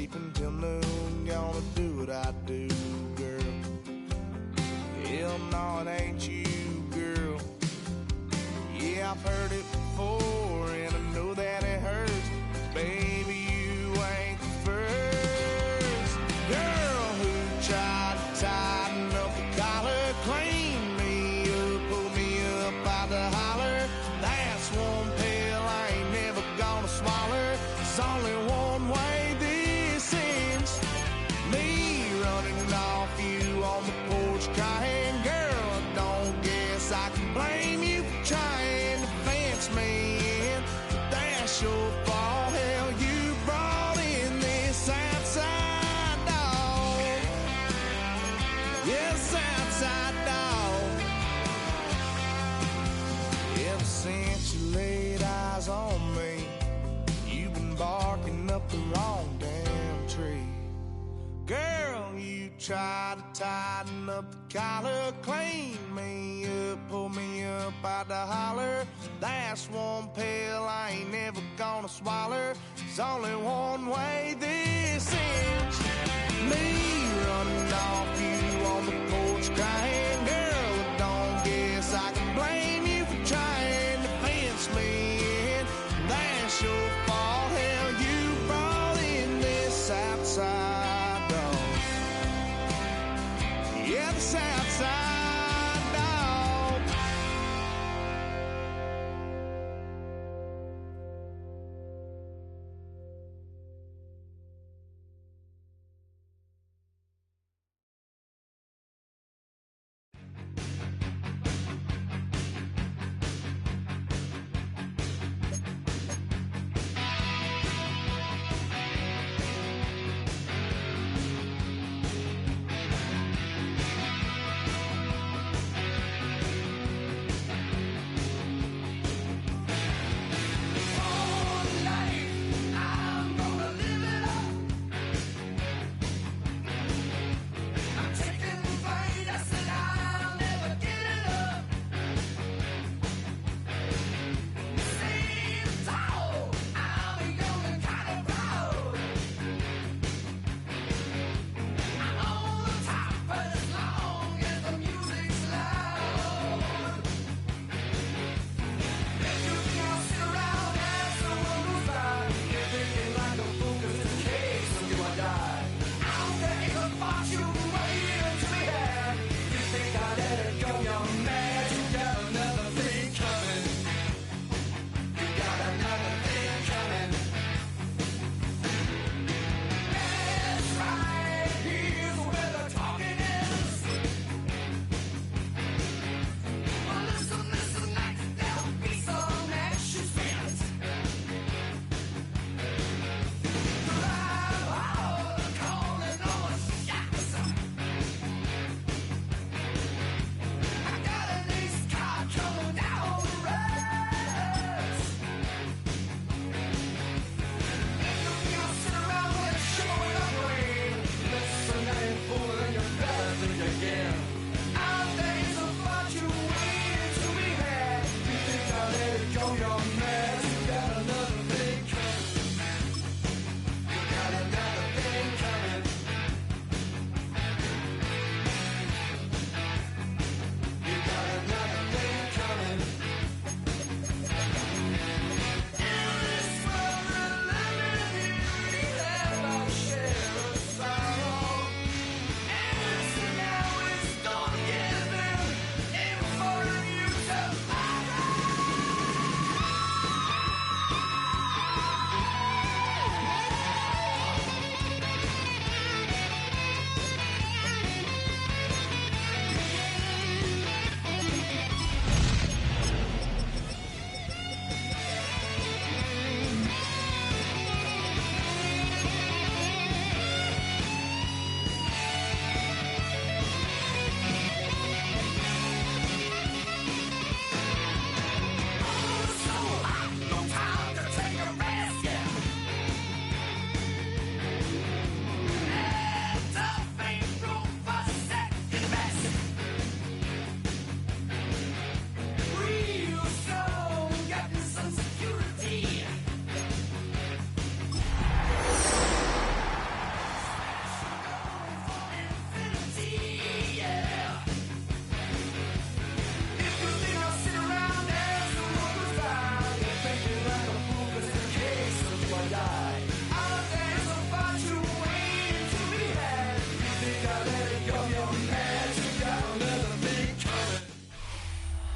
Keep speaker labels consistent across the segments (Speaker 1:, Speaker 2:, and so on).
Speaker 1: sleep until noon, gonna do what I do, girl. Hell no, it ain't you, girl. Yeah, I've heard it before, and I know that it hurts. Baby, you ain't the first girl who tried to tighten up the collar, clean me up, pull me up out the holler. That's one pill I ain't never gonna swallow. There's only one way this ends. Me running off you on the porch crying. Girl, I don't guess I can blame you for trying to fence me in. But that's your fault. Hell, you brought in this outside dog. Yes, outside dog. Ever since you laid eyes on me, you've been barking up the wrong damn tree. Girl, you tried to tighten up the collar, clean me up, pull me up out the holler. That's one pill I ain't never gonna swallow. There's only one way this ends. Me running off you on the porch crying. Girl, I don't guess I can blame you for trying to fence me in. That's your fault. Hell, you brought in this outside dog. Yeah, this outside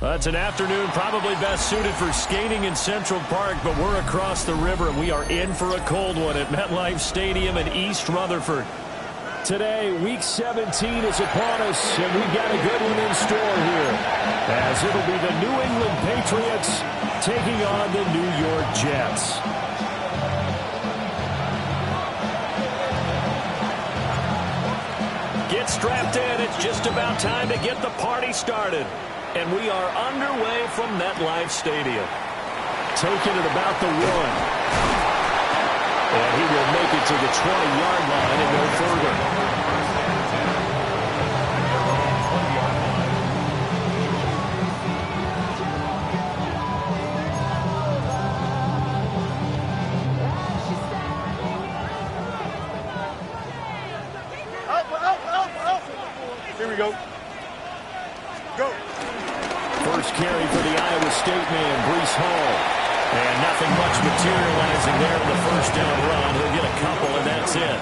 Speaker 2: It's an afternoon probably best suited for skating in Central Park, but we're across the river, and we are in for a cold one at MetLife Stadium in East Rutherford. Today, Week 17 is upon us, and we've got a good one in store here, as it'll be the New England Patriots taking on the New York Jets. Get strapped in. It's just about time to get the party started. And we are underway from MetLife Stadium. Taking it about the 1. And he will make it to the 20-yard line and no further.
Speaker 3: Here we go. Go.
Speaker 2: First carry for the Iowa State man, Breece Hall. And nothing much materializing there in the first down run. He'll get a couple, and that's it.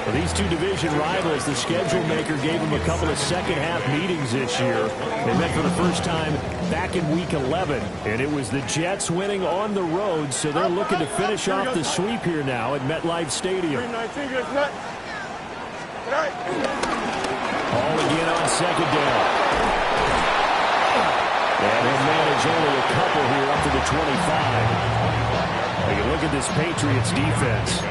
Speaker 2: For these two division rivals, the schedule maker gave them a couple of second-half meetings this year. They met for the first time back in Week 11, and it was the Jets winning on the road, so they're looking to finish off the sweep here now at MetLife Stadium. Hall again on second down. And he'll manage only a couple here up to the 25. You look at this Patriots defense.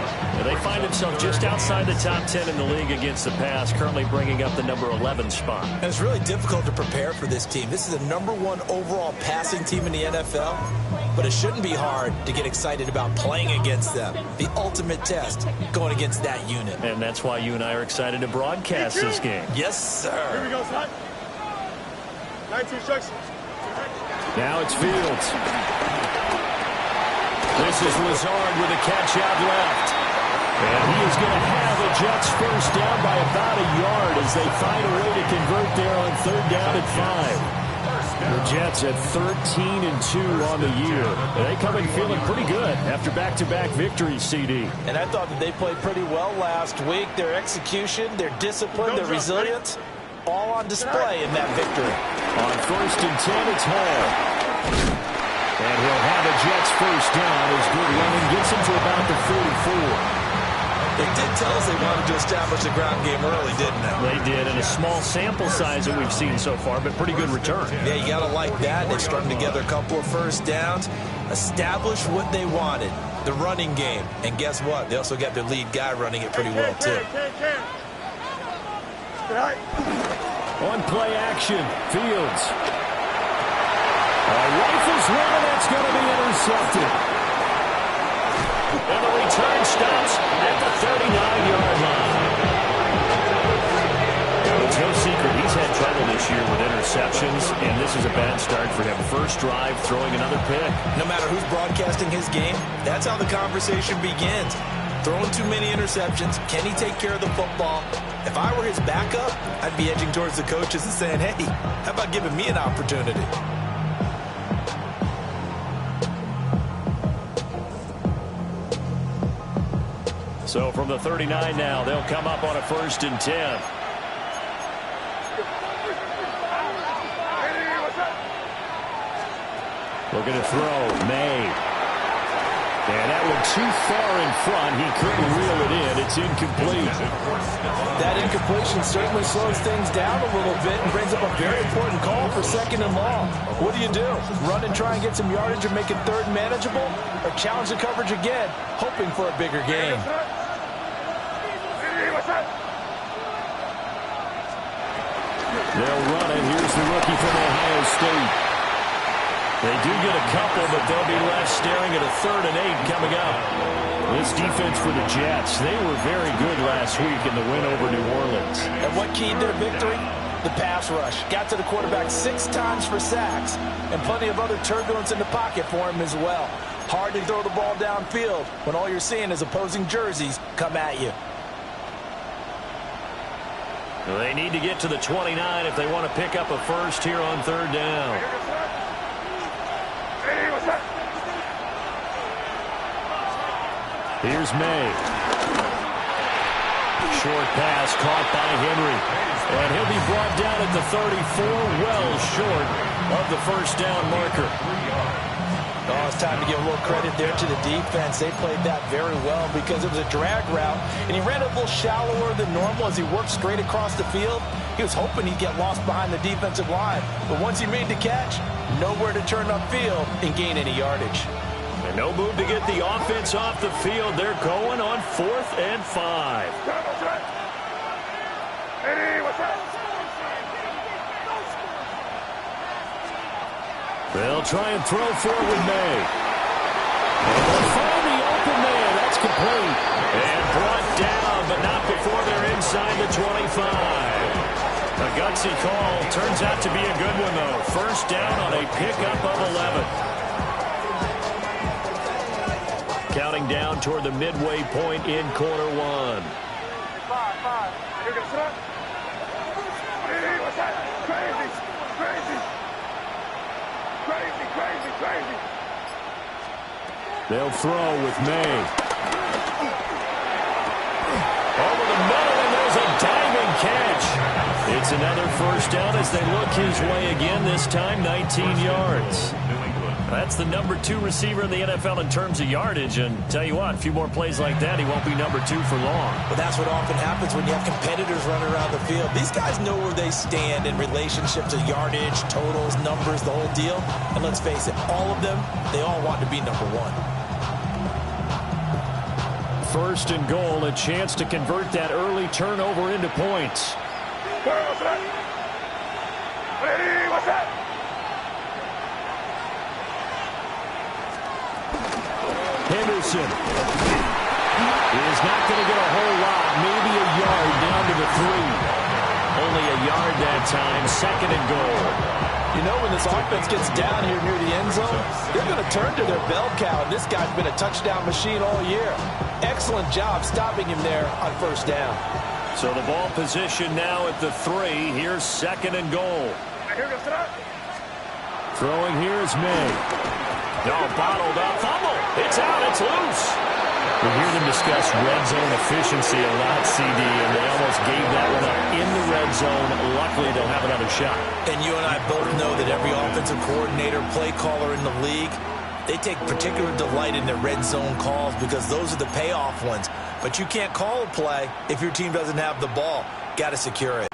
Speaker 2: They find themselves just outside the top 10 in the league against the pass, currently bringing up the number 11 spot.
Speaker 4: And it's really difficult to prepare for this team. This is the number 1 overall passing team in the NFL, but it shouldn't be hard to get excited about playing against them. The ultimate test going against that unit.
Speaker 2: And that's why you and I are excited to broadcast this game.
Speaker 4: Yes, sir.
Speaker 3: Here we go, son. 19 instructions.
Speaker 2: Now it's Fields. This is Lazard with a catch out left. And he is going to have the Jets first down by about a yard as they find a way to convert there on 3rd down and 5. The Jets at 13-2 on the year. And they come in feeling pretty good after back-to-back victories, CD.
Speaker 4: And I thought that they played pretty well last week. Their execution, their discipline, their resilience, all on display in that victory.
Speaker 2: On 1st and 10, it's Hall. And he'll have a Jets first down as good running gets him to about the 44.
Speaker 4: They did tell us they wanted to establish the ground game early, didn't they?
Speaker 2: They did, and a small sample size that we've seen so far, but pretty good return.
Speaker 4: Yeah, you got to like that. They've strung together a couple of first downs, established what they wanted, the running game. And guess what? They also got their lead guy running it pretty well, too.
Speaker 2: On play action, Fields. Rifles one, that's going to be intercepted. And the return stops at the 39-yard line. It's no secret he's had trouble this year with interceptions, and this is a bad start for him. First drive, throwing another pick.
Speaker 4: No matter who's broadcasting his game, that's how the conversation begins. Throwing too many interceptions. Can he take care of the football? If I were his backup, I'd be edging towards the coaches and saying, hey, how about giving me an opportunity?
Speaker 2: So from the 39 now, they'll come up on a 1st and 10. Looking to throw, May. And that one too far in front. He couldn't reel it in. It's incomplete.
Speaker 4: That incompletion certainly slows things down a little bit and brings up a very important call for 2nd and long. What do? Run and try and get some yardage and make it 3rd manageable? Or challenge the coverage again, hoping for a bigger gain?
Speaker 2: They'll run it. Here's the rookie from Ohio State. They do get a couple, but they'll be left staring at a 3rd and 8 coming up. This defense for the Jets, they were very good last week in the win over New Orleans.
Speaker 4: And what keyed their victory? The pass rush. Got to the quarterback 6 times for sacks, and plenty of other turbulence in the pocket for him as well. Hard to throw the ball downfield when all you're seeing is opposing jerseys come at you.
Speaker 2: They need to get to the 29 if they want to pick up a first here on 3rd down. Here's May. Short pass caught by Henry. And he'll be brought down at the 34, well short of the first down marker.
Speaker 4: Oh, it's time to give a little credit there to the defense. They played that very well because it was a drag route, and he ran a little shallower than normal as he worked straight across the field. He was hoping he'd get lost behind the defensive line, but once he made the catch, nowhere to turn upfield and gain any yardage.
Speaker 2: And no move to get the offense off the field. They're going on 4th and 5. They'll try and throw forward May. And they'll find the open man. That's complete. And brought down, but not before they're inside the 25. A gutsy call. Turns out to be a good one, though. First down on a pickup of 11. Counting down toward the midway point in quarter one.
Speaker 3: 5. You're going to start. Hey, what's that? Crazy.
Speaker 2: They'll throw with May. Over the middle, and there's a diving catch. It's another first down as they look his way again, this time 19 yards. That's the number 2 receiver in the NFL in terms of yardage, and tell you what, a few more plays like that, he won't be number 2 for long.
Speaker 4: Well, that's what often happens when you have competitors running around the field. These guys know where they stand in relationship to yardage, totals, numbers, the whole deal. And let's face it, all of them, they all want to be number 1.
Speaker 2: First and goal, a chance to convert that early turnover into points.
Speaker 3: What's that? Hey, what's that?
Speaker 2: Henderson is not going to get a whole lot, maybe a yard down to the 3. Only a yard that time, second and goal.
Speaker 4: You know, when this offense gets down here near the end zone, they're going to turn to their bell cow, and this guy's been a touchdown machine all year. Excellent job stopping him there on first down.
Speaker 2: So the ball position now at the 3. Here's second and goal. Throwing here is May. No, bottled up, fumble. It's out, it's loose. We hear them discuss red zone efficiency a lot, CD, and they almost gave that one up in the red zone. Luckily, they'll have another shot.
Speaker 4: And you and I both know that every offensive coordinator, play caller in the league, they take particular delight in their red zone calls because those are the payoff ones. But you can't call a play if your team doesn't have the ball. Got to secure it.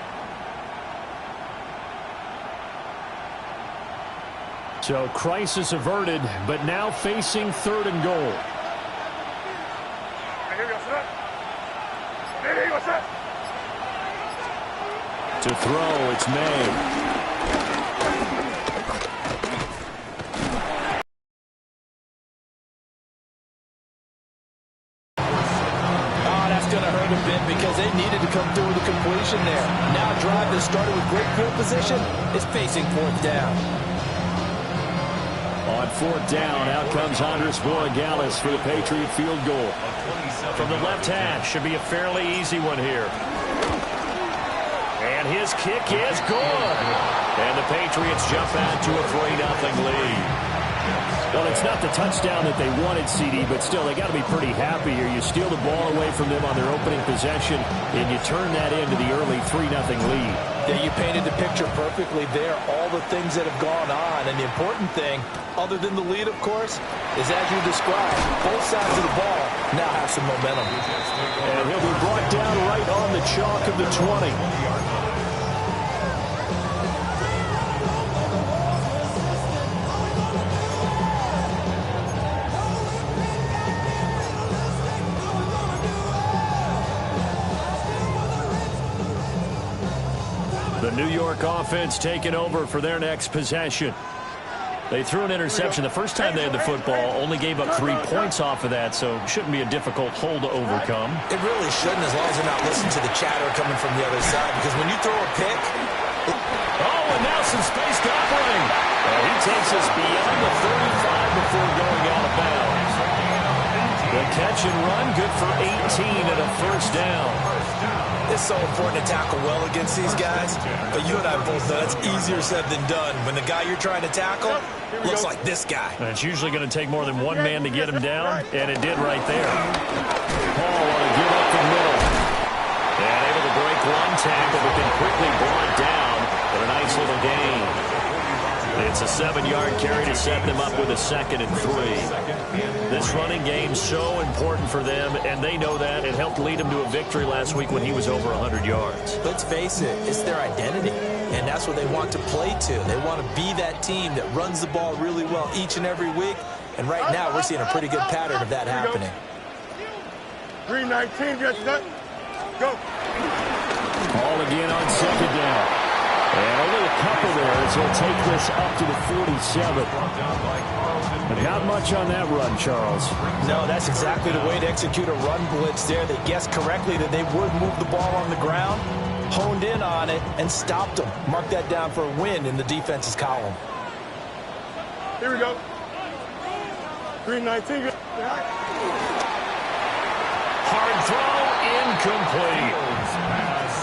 Speaker 2: So crisis averted, but now facing third and goal. To throw, it's May.
Speaker 4: Because they needed to come through with a completion there. Now a drive that started with great field position is facing 4th down.
Speaker 2: On 4th down, out comes Andres Borregales for the Patriot field goal. From the left hash, should be a fairly easy one here. And his kick is good. And the Patriots jump out to a 3-0 lead. Well, it's not the touchdown that they wanted, CD, but still, they got to be pretty happy here. You steal the ball away from them on their opening possession, and you turn that into the early 3-0 lead.
Speaker 4: Yeah, you painted the picture perfectly there, all the things that have gone on. And the important thing, other than the lead, of course, is as you described, both sides of the ball now have some momentum.
Speaker 2: And he'll be brought down right on the chalk of the 20. The New York offense taking over for their next possession. They threw an interception the first time they had the football, only gave up 3 points off of that, so shouldn't be a difficult hole to overcome.
Speaker 4: It really shouldn't, as long as they're not listening to the chatter coming from the other side, because when you throw a pick...
Speaker 2: Oh, and now some space to operate. He takes us beyond the 35 before going out of bounds. The catch and run, good for 18 and a first down.
Speaker 4: It's so important to tackle well against these guys, but you and I both know that's easier said than done. When the guy you're trying to tackle looks like this guy.
Speaker 2: And it's usually going to take more than one man to get him down, and it did right there. Paul on a give up the middle. And able to break one tackle, but then quickly brought down for a nice little gain. It's It's a 7-yard carry to set them up with a 2nd and 3. This running game's so important for them, and they know that. It helped lead them to a victory last week when he was over 100 yards.
Speaker 4: Let's face it, it's their identity, and that's what they want to play to. They want to be that team that runs the ball really well each and every week, and right now we're seeing a pretty good pattern of that happening.
Speaker 3: 319, just that. Go.
Speaker 2: Ball again on 2nd down. And only a couple there as he'll take this up to the 47. But not much on that run, Charles.
Speaker 4: No, that's exactly the way to execute a run blitz there. They guessed correctly that they would move the ball on the ground, honed in on it, and stopped them. Mark that down for a win in the defense's column.
Speaker 3: Here we go. 319.
Speaker 2: Hard throw, incomplete.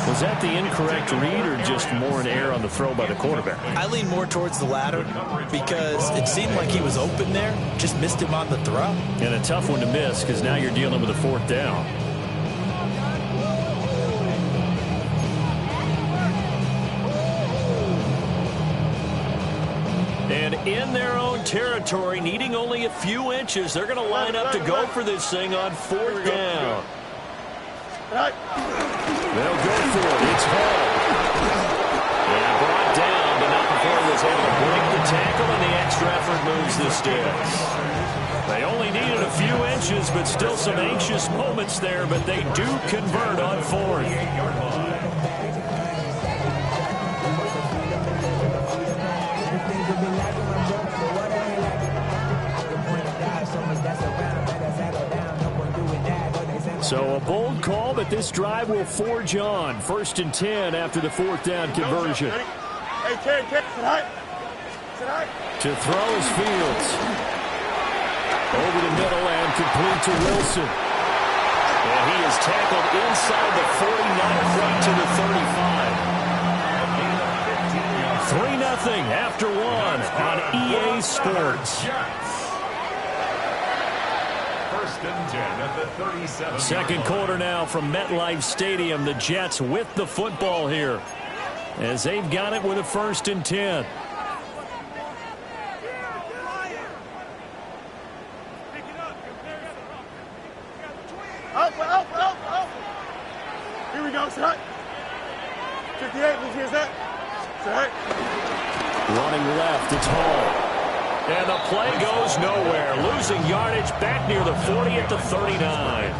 Speaker 2: Was that the incorrect read or just more an error on the throw by the quarterback?
Speaker 4: I lean more towards the latter because it seemed like he was open there, just missed him on the throw.
Speaker 2: And a tough one to miss because now you're dealing with a 4th down. And in their own territory, needing only a few inches, they're going to line up to go for this thing on 4th down. They'll go for it. It's Hall. And brought down, but not before he was able to break the tackle, and the extra effort moves the sticks. They only needed a few inches, but still some anxious moments there, but they do convert on 4th. So a bold call, but this drive will forge on. 1st and 10 after the 4th down conversion. To throw is Fields. Over the middle and complete to Wilson. And he is tackled inside the 40, not right to the 35. 3-0 after 1 on EA Sports. 2nd quarter now from MetLife Stadium. The Jets with the football here as they've got it with a 1st and 10.
Speaker 3: Up. Here we go, set. 58, let's hear that. Set.
Speaker 2: Running left, it's Hall. And the play goes nowhere. Losing yardage back near the 40 at the 39.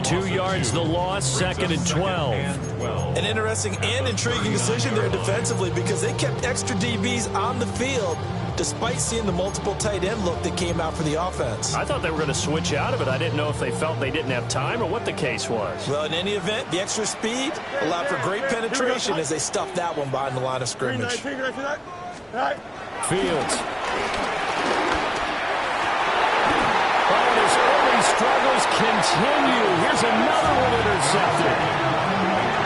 Speaker 2: 2 yards the loss, 2nd and 12.
Speaker 4: An interesting and intriguing decision there defensively because they kept extra DBs on the field despite seeing the multiple tight end look that came out for the offense.
Speaker 2: I thought they were going to switch out of it. I didn't know if they felt they didn't have time or what the case was.
Speaker 4: Well, in any event, the extra speed allowed for great penetration as they stuffed that one behind the line of scrimmage.
Speaker 2: Fields. His early struggles continue. Here's another one intercepted.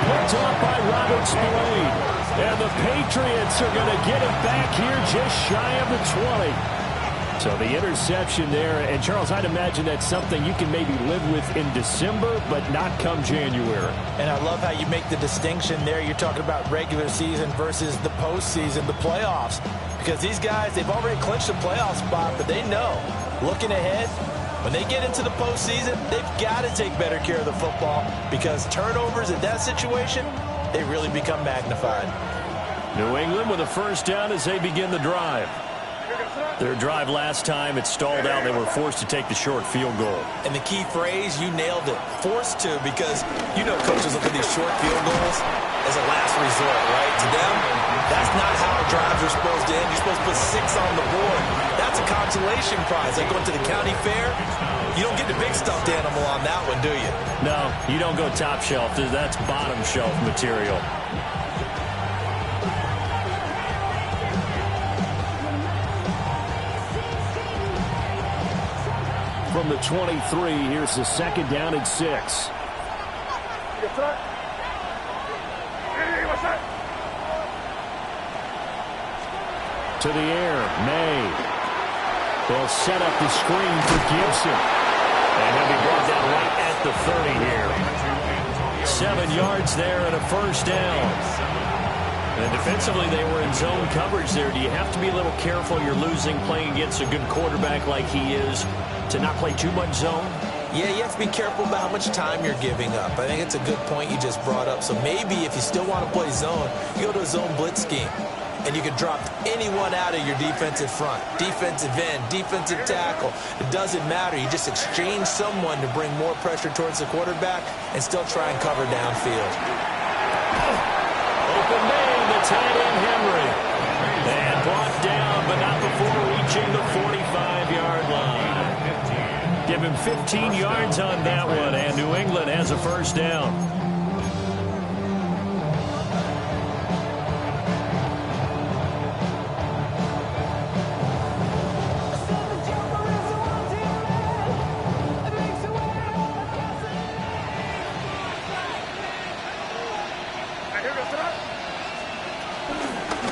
Speaker 2: Picked off by Robert Spillane. And the Patriots are going to get it back here just shy of the 20. So the interception there. And, Charles, I'd imagine that's something you can maybe live with in December, but not come January.
Speaker 4: And I love how you make the distinction there. You're talking about regular season versus the postseason, the playoffs. Because these guys, they've already clinched a playoff spot, but they know, looking ahead, when they get into the postseason, they've got to take better care of the football because turnovers in that situation, they really become magnified.
Speaker 2: New England with a 1st down as they begin the drive. Their drive last time, it stalled out. They were forced to take the short field goal.
Speaker 4: And the key phrase, you nailed it, forced to, because you know coaches look at these short field goals as a last resort, right? To them, that's not how drives are supposed to end. You're supposed to put 6 on the board. That's a consolation prize. Like going to the county fair, you don't get the big stuffed animal on that one, do you?
Speaker 2: No, you don't go top shelf. That's bottom shelf material. From the 23, here's the 2nd down and 6. To the air, May. They'll set up the screen for Gibson. And he'll be brought down right at the 30 here. 7 yards there and a 1st down. And defensively, they were in zone coverage there. Do you have to be a little careful? You're losing, playing against a good quarterback like he is, to not play too much zone?
Speaker 4: Yeah, you have to be careful about how much time you're giving up. I think it's a good point you just brought up. So maybe if you still want to play zone, you go to a zone blitz scheme. And you can drop anyone out of your defensive front. Defensive end, defensive tackle. It doesn't matter. You just exchange someone to bring more pressure towards the quarterback and still try and cover downfield.
Speaker 2: Open man, the tight end Henry. And brought down, but not before reaching the 45-yard line. Give him 15 yards on that one, and New England has a first down.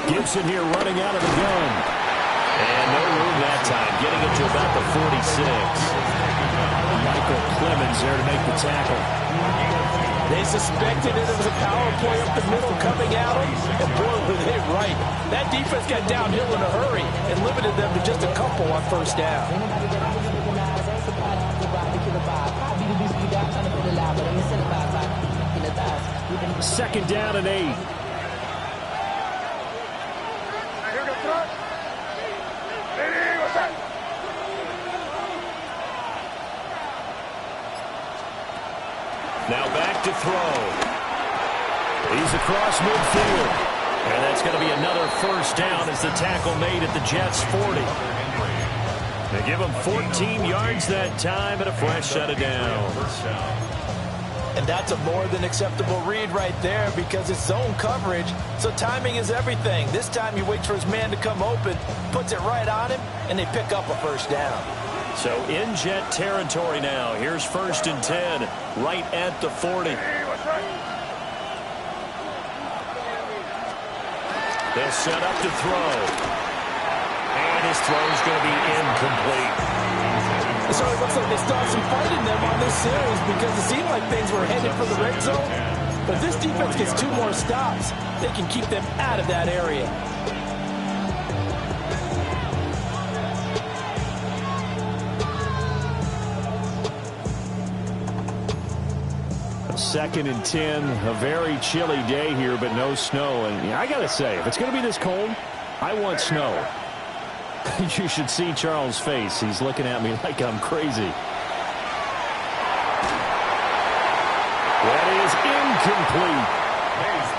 Speaker 2: Gibson here running out of the gun. And no room that time, getting it to about the 46. Michael Clemens there to make the tackle.
Speaker 4: They suspected it was a power play up the middle coming at them, and boy, were they right. That defense got downhill in a hurry and limited them to just a couple on first down.
Speaker 2: Second down and 8. Now back to throw. He's across midfield. And that's going to be another first down as the tackle made at the Jets' 40. They give him 14 yards that time and a fresh set of downs.
Speaker 4: And that's a more than acceptable read right there because it's zone coverage, so timing is everything. This time he waits for his man to come open, puts it right on him, and they pick up a first down.
Speaker 2: So in Jet territory now. Here's 1st and 10, right at the 40. They'll set up to throw. And his throw is going to be incomplete.
Speaker 4: So it looks like they still have some fight in them on this series because it seemed like things were headed for the red zone. But if this defense gets 2 more stops, they can keep them out of that area.
Speaker 2: Second and 10, a very chilly day here, but no snow. And I got to say, if it's going to be this cold, I want snow. You should see Charles' face. He's looking at me like I'm crazy. That is incomplete.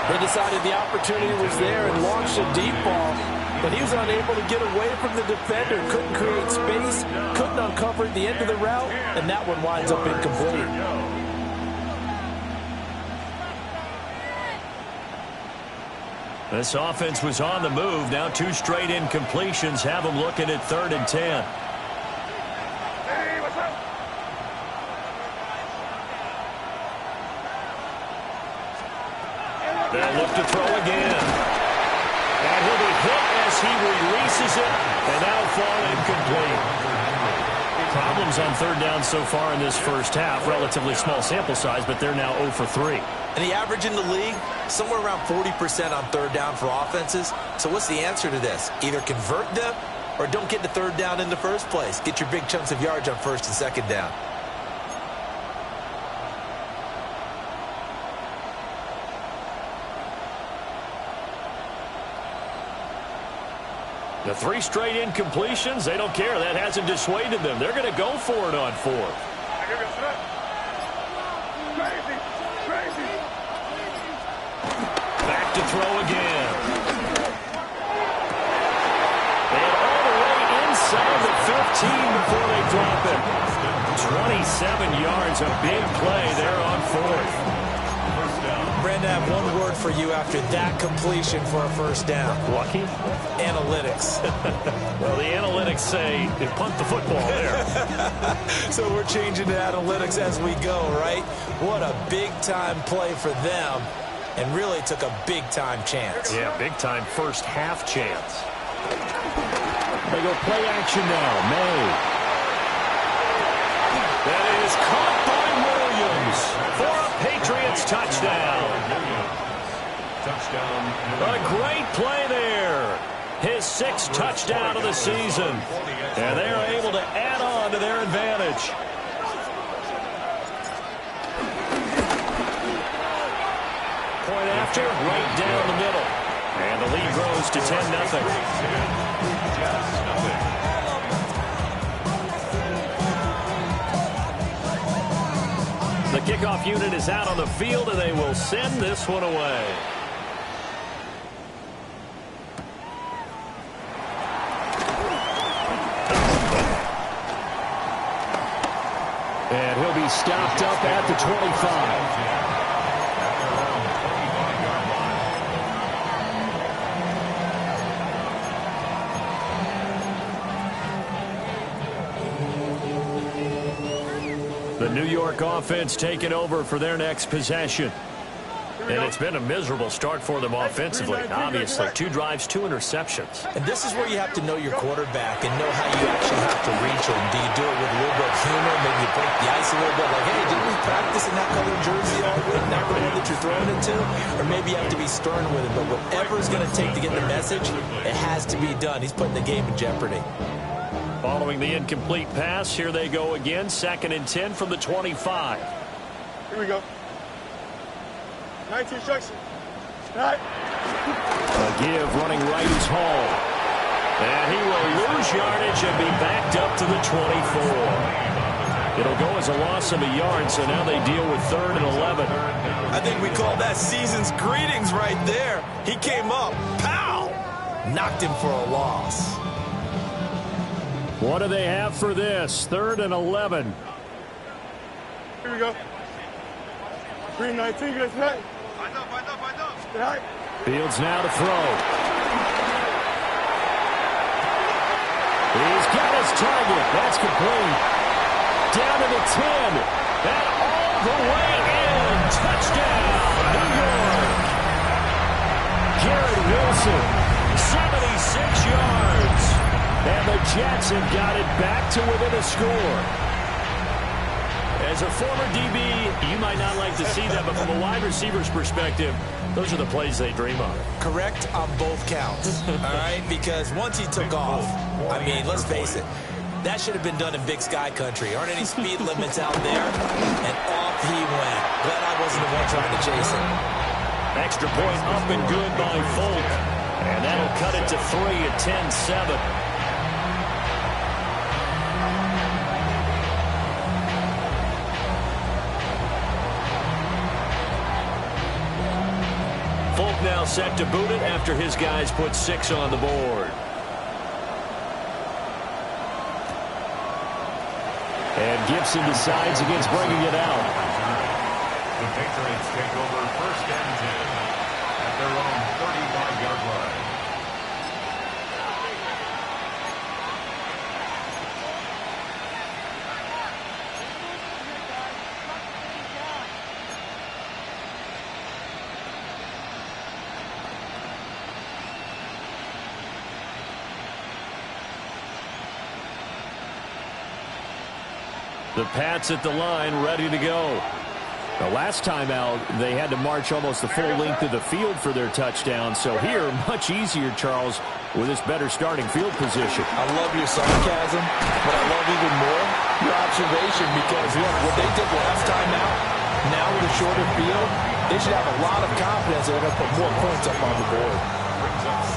Speaker 4: They decided the opportunity was there and launched a deep ball, but he was unable to get away from the defender, couldn't create space, couldn't uncover the end of the route, and that one winds up incomplete.
Speaker 2: This offense was on the move. Now 2 straight incompletions have them looking at 3rd and 10. They'll look to throw again. And he'll be hit as he releases it, and that'll fall incomplete. Problems on 3rd down so far in this first half. Relatively small sample size, but they're now 0 for 3.
Speaker 4: And the average in the league, somewhere around 40% on 3rd down for offenses. So what's the answer to this? Either convert them or don't get to 3rd down in the first place. Get your big chunks of yards on 1st and 2nd down.
Speaker 2: The 3 straight incompletions, they don't care. That hasn't dissuaded them. They're going to go for it on 4th. Back to throw again. And all the way inside the 15 before they drop it. 27 yards, a big play there on 4th.
Speaker 4: Brandon, I have one word for you after that completion for a first down.
Speaker 2: Lucky?
Speaker 4: Analytics.
Speaker 2: Well, the analytics say they punt the football there.
Speaker 4: So we're changing to analytics as we go, right? What a big-time play for them, and really took a big-time chance.
Speaker 2: Yeah, big-time first half chance. They go play action now. May. That is caught by Williams for a Patriots touchdown. A great play there. His 6th touchdown of the season. And they are able to add on to their advantage. Point after, right down the middle. And the lead grows to 10-0. The kickoff unit is out on the field, and they will send this one away.
Speaker 5: And he'll be stopped up at the 25.
Speaker 2: The New York offense taking over for their next possession. And it's been a miserable start for them offensively. Obviously, 2 drives, 2 interceptions.
Speaker 4: And this is where you have to know your quarterback and know how you actually have to reach him. Do you do it with a little bit of humor? Maybe you break the ice a little bit. Like, hey, didn't we practice in that colored jersey all week? Not the one that you're throwing it to? Or maybe you have to be stern with him. But whatever it's going to take to get the message, it has to be done. He's putting the game in jeopardy.
Speaker 2: Following the incomplete pass, here they go again. 2nd and 10 from the 25.
Speaker 3: Here we go. 19 instruction. Right.
Speaker 2: A give running right is Hall. And he will lose yardage and be backed up to the 24. It'll go as a loss of a yard, so now they deal with 3rd and 11.
Speaker 4: I think we call that season's greetings right there. He came up, pow! Knocked him for a loss.
Speaker 2: What do they have for this? 3rd and 11.
Speaker 3: Here we go. 319, you guys right? Right.
Speaker 2: Fields now to throw. He's got his target. That's complete. Down to the 10. And all the way in. Touchdown, New York. Garrett Wilson, 76 yards. And the Jets have got it back to within a score. As a former DB, you might not like to see that, but from a wide receiver's perspective, those are the plays they dream of.
Speaker 4: Correct on both counts, all right? Because once he took off, I mean, let's face it, that should have been done in Big Sky country. Aren't any speed limits out there? And off he went. Glad I wasn't the one trying to chase him.
Speaker 2: Extra point up and good by Folk. And that'll cut it to 3 at 10-7. Folk now set to boot it after his guys put 6 on the board. And Gibson decides against bringing it out.
Speaker 6: The Patriots take over 1st and 10 at their own 35-yard line.
Speaker 2: The Pats at the line, ready to go. The last time out, they had to march almost the full length of the field for their touchdown. So here, much easier, Charles, with this better starting field position.
Speaker 4: I love your sarcasm, but I love even more your observation because, look, what they did last time out, now with a shorter field, they should have a lot of confidence they're going to put more points up on the board.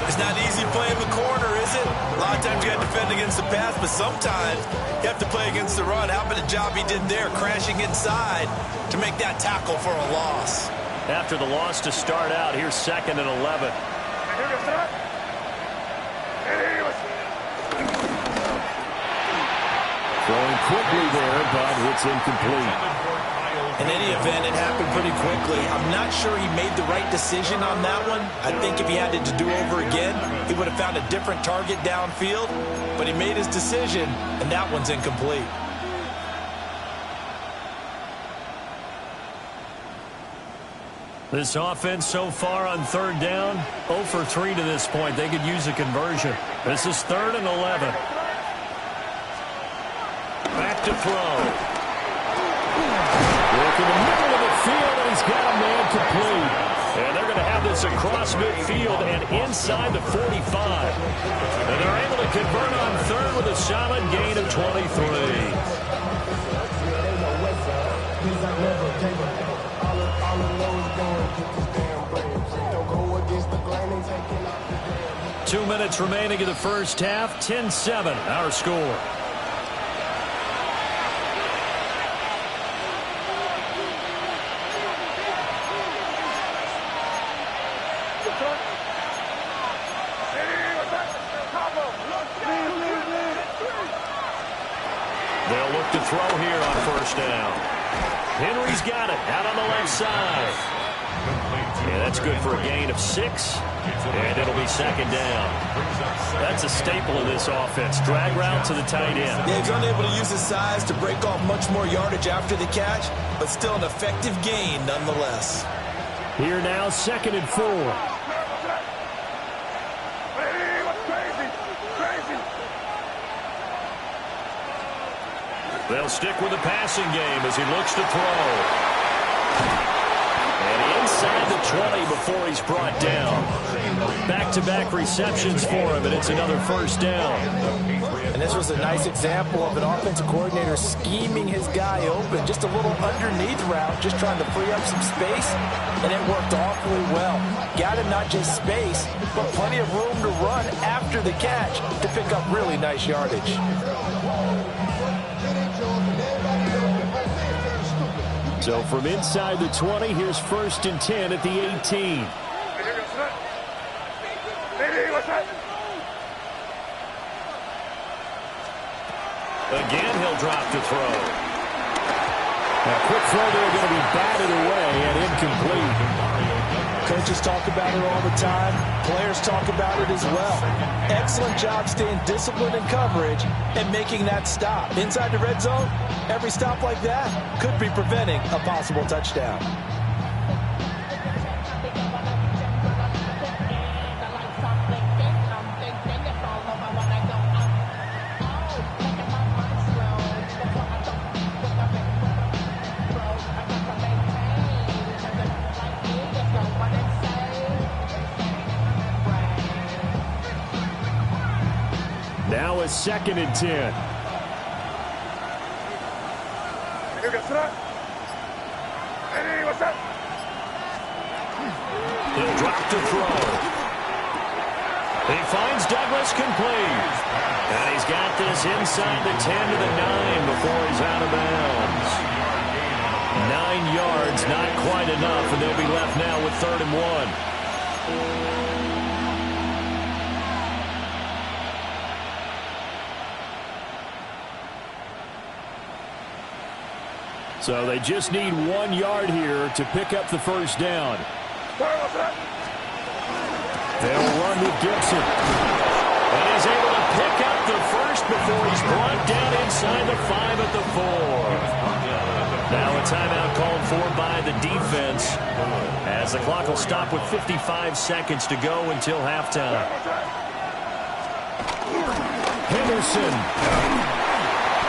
Speaker 7: It's not easy playing the corner, is it? A lot of times you got to defend against the pass, but sometimes you have to play against the run. How about the job he did there, crashing inside to make that tackle for a loss?
Speaker 2: After the loss to start out, here's 2nd and 11. Throwing quickly there, but it's incomplete.
Speaker 4: In any event, it happened pretty quickly. I'm not sure he made the right decision on that one. I think if he had it to do over again, he would have found a different target downfield. But he made his decision, and that one's incomplete.
Speaker 2: This offense so far on 3rd down, 0 for 3 to this point. They could use a conversion. This is 3rd and 11. Back to throw. Look in the middle of the field, and he's got a man complete. And they're going to have this across midfield and inside the 45. And they're able to convert on third with a solid gain of 23. 2 minutes remaining in the first half. 10-7, our score. They'll look to throw here on first down. Henry's got it out on the left side. Yeah, that's good for a gain of 6. And it'll be second down. That's a staple of this offense. Drag route to the tight end.
Speaker 7: Yeah, he's unable to use his size to break off much more yardage after the catch, but still an effective gain nonetheless.
Speaker 2: Here now, 2nd and 4. They'll stick with the passing game as he looks to throw. And inside the 20 before he's brought down. Back-to-back receptions for him, and it's another first down.
Speaker 4: And this was a nice example of an offensive coordinator scheming his guy open. Just a little underneath route, just trying to free up some space, and it worked awfully well. Got him not just space, but plenty of room to run after the catch to pick up really nice yardage.
Speaker 2: So from inside the 20, here's 1st and 10 at the 18. Again, he'll drop to throw.
Speaker 4: Now, quick throw there, going to be batted away and incomplete. Coaches talk about it all the time. Players talk about it as well. Excellent job staying disciplined in coverage and making that stop. Inside the red zone, every stop like that could be preventing a possible touchdown.
Speaker 2: Now it's 2nd and 10. He'll drop to throw. He finds Douglas complete. And he's got this inside the 10 to the 9 before he's out of bounds. 9 yards, not quite enough, and they'll be left now with 3rd and 1. So they just need 1 yard here to pick up the first down. They'll run with Gibson. And he's able to pick up the first before he's brought down inside the 5 at the 4. Now a timeout called for by the defense as the clock will stop with 55 seconds to go until halftime. Henderson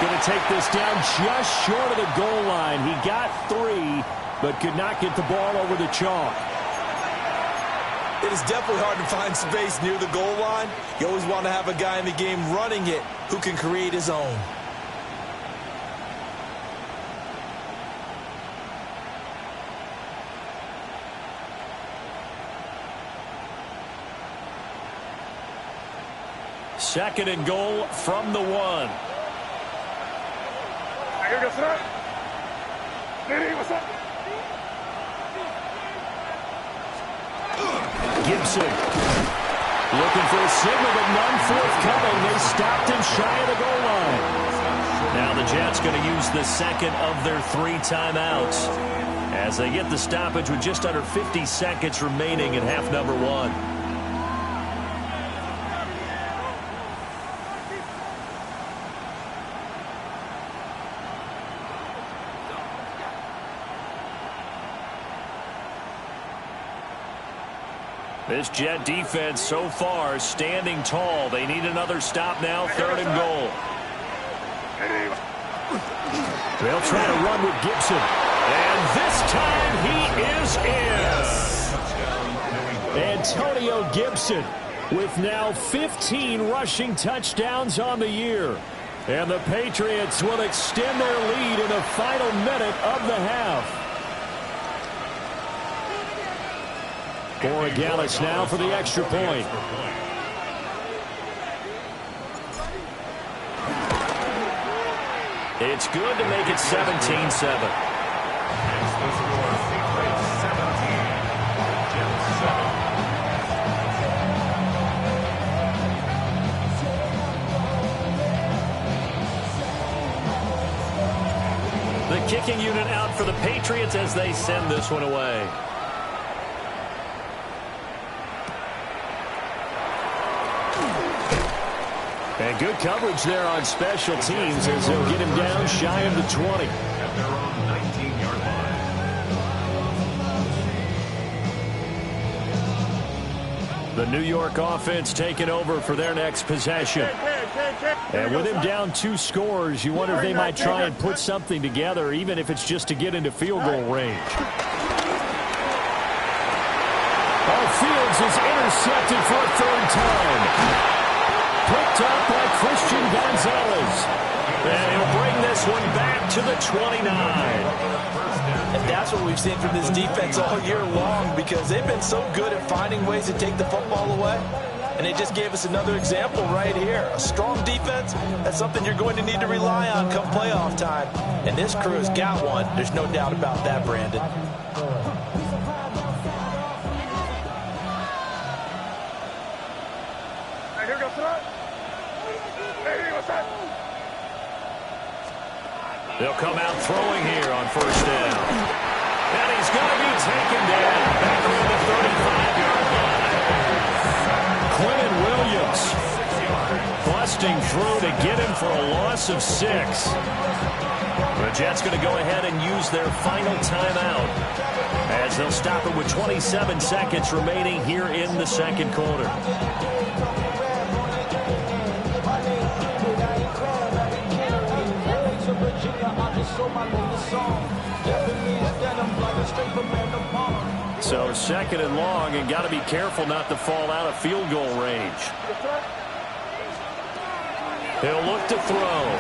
Speaker 2: going to take this down just short of the goal line. He got 3, but could not get the ball over the chalk.
Speaker 7: It is definitely hard to find space near the goal line. You always want to have a guy in the game running it who can create his own.
Speaker 2: Second and goal from the 1. Gibson looking for a signal, but none forthcoming. They stopped him shy of the goal line. Now the Jets going to use the second of their 3 timeouts as they get the stoppage with just under 50 seconds remaining in half number 1. This Jet defense so far standing tall. They need another stop now, 3rd and goal. They'll try to run with Gibson. And this time he is in. Antonio Gibson with now 15 rushing touchdowns on the year. And the Patriots will extend their lead in the final minute of the half. Borregales now for the extra point. It's good to make it 17-7. The kicking unit out for the Patriots as they send this one away. And good coverage there on special teams as they'll get him down shy of the 20.
Speaker 6: At their own 19-yard line.
Speaker 2: The New York offense taking over for their next possession. And with him down 2 scores, you wonder if they might try and put something together, even if it's just to get into field goal range. Fields is intercepted for a 3rd time. Picked up by Christian Gonzalez. And he'll bring this one back to the 29.
Speaker 4: And that's what we've seen from this defense all year long, because they've been so good at finding ways to take the football away. And they just gave us another example right here. A strong defense, that's something you're going to need to rely on come playoff time. And this crew has got one. There's no doubt about that, Brandon.
Speaker 2: They'll come out throwing here on 1st down. And he's going to be taken down back around the 35-yard line. Quentin Williams busting through to get him for a loss of 6. The Jets going to go ahead and use their final timeout as they'll stop it with 27 seconds remaining here in the 2nd quarter. So 2nd and long, and got to be careful not to fall out of field goal range. He'll look to throw.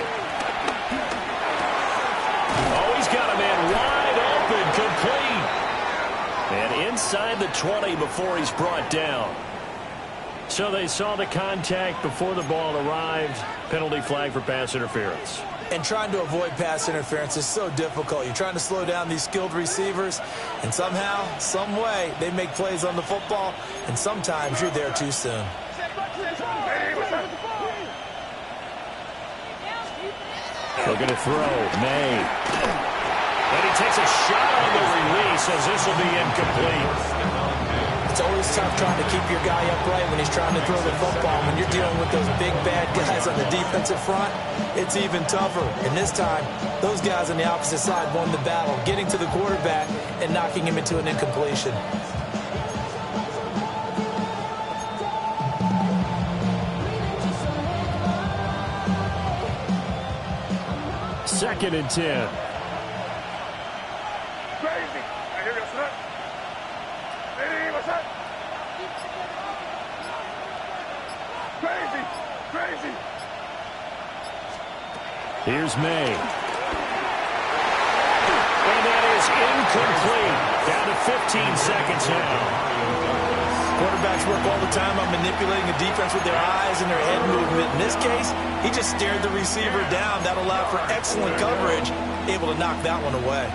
Speaker 2: Oh, he's got a man wide open, complete. And inside the 20 before he's brought down. So they saw the contact before the ball arrived. Penalty flag for pass interference.
Speaker 4: And trying to avoid pass interference is so difficult. You're trying to slow down these skilled receivers, and somehow, some way, they make plays on the football, and sometimes you're there too soon.
Speaker 2: Looking to throw, May. And he takes a shot on the release as this will be incomplete.
Speaker 4: It's always tough trying to keep your guy upright when he's trying to throw the football. When you're dealing with those big, bad guys on the defensive front, it's even tougher. And this time, those guys on the opposite side won the battle, getting to the quarterback and knocking him into an incompletion.
Speaker 2: Second and 10. Here's May. And that is incomplete. Down to 15 seconds now.
Speaker 4: Quarterbacks work all the time on manipulating the defense with their eyes and their head movement. In this case, he just stared the receiver down. That allowed for excellent coverage, able to knock that one away.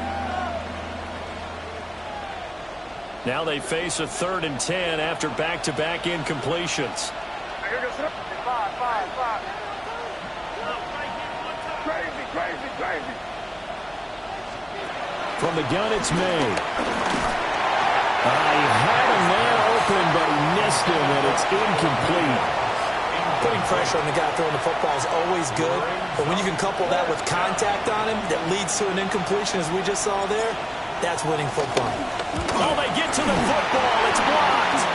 Speaker 2: Now they face a 3rd and 10 after back-to-back incompletions. From the gun, it's May. He had a man open, but he missed him, and it's incomplete.
Speaker 4: Putting pressure on the guy throwing the football is always good, but when you can couple that with contact on him that leads to an incompletion, as we just saw there, that's winning football.
Speaker 2: Oh, they get to the football. It's blocked.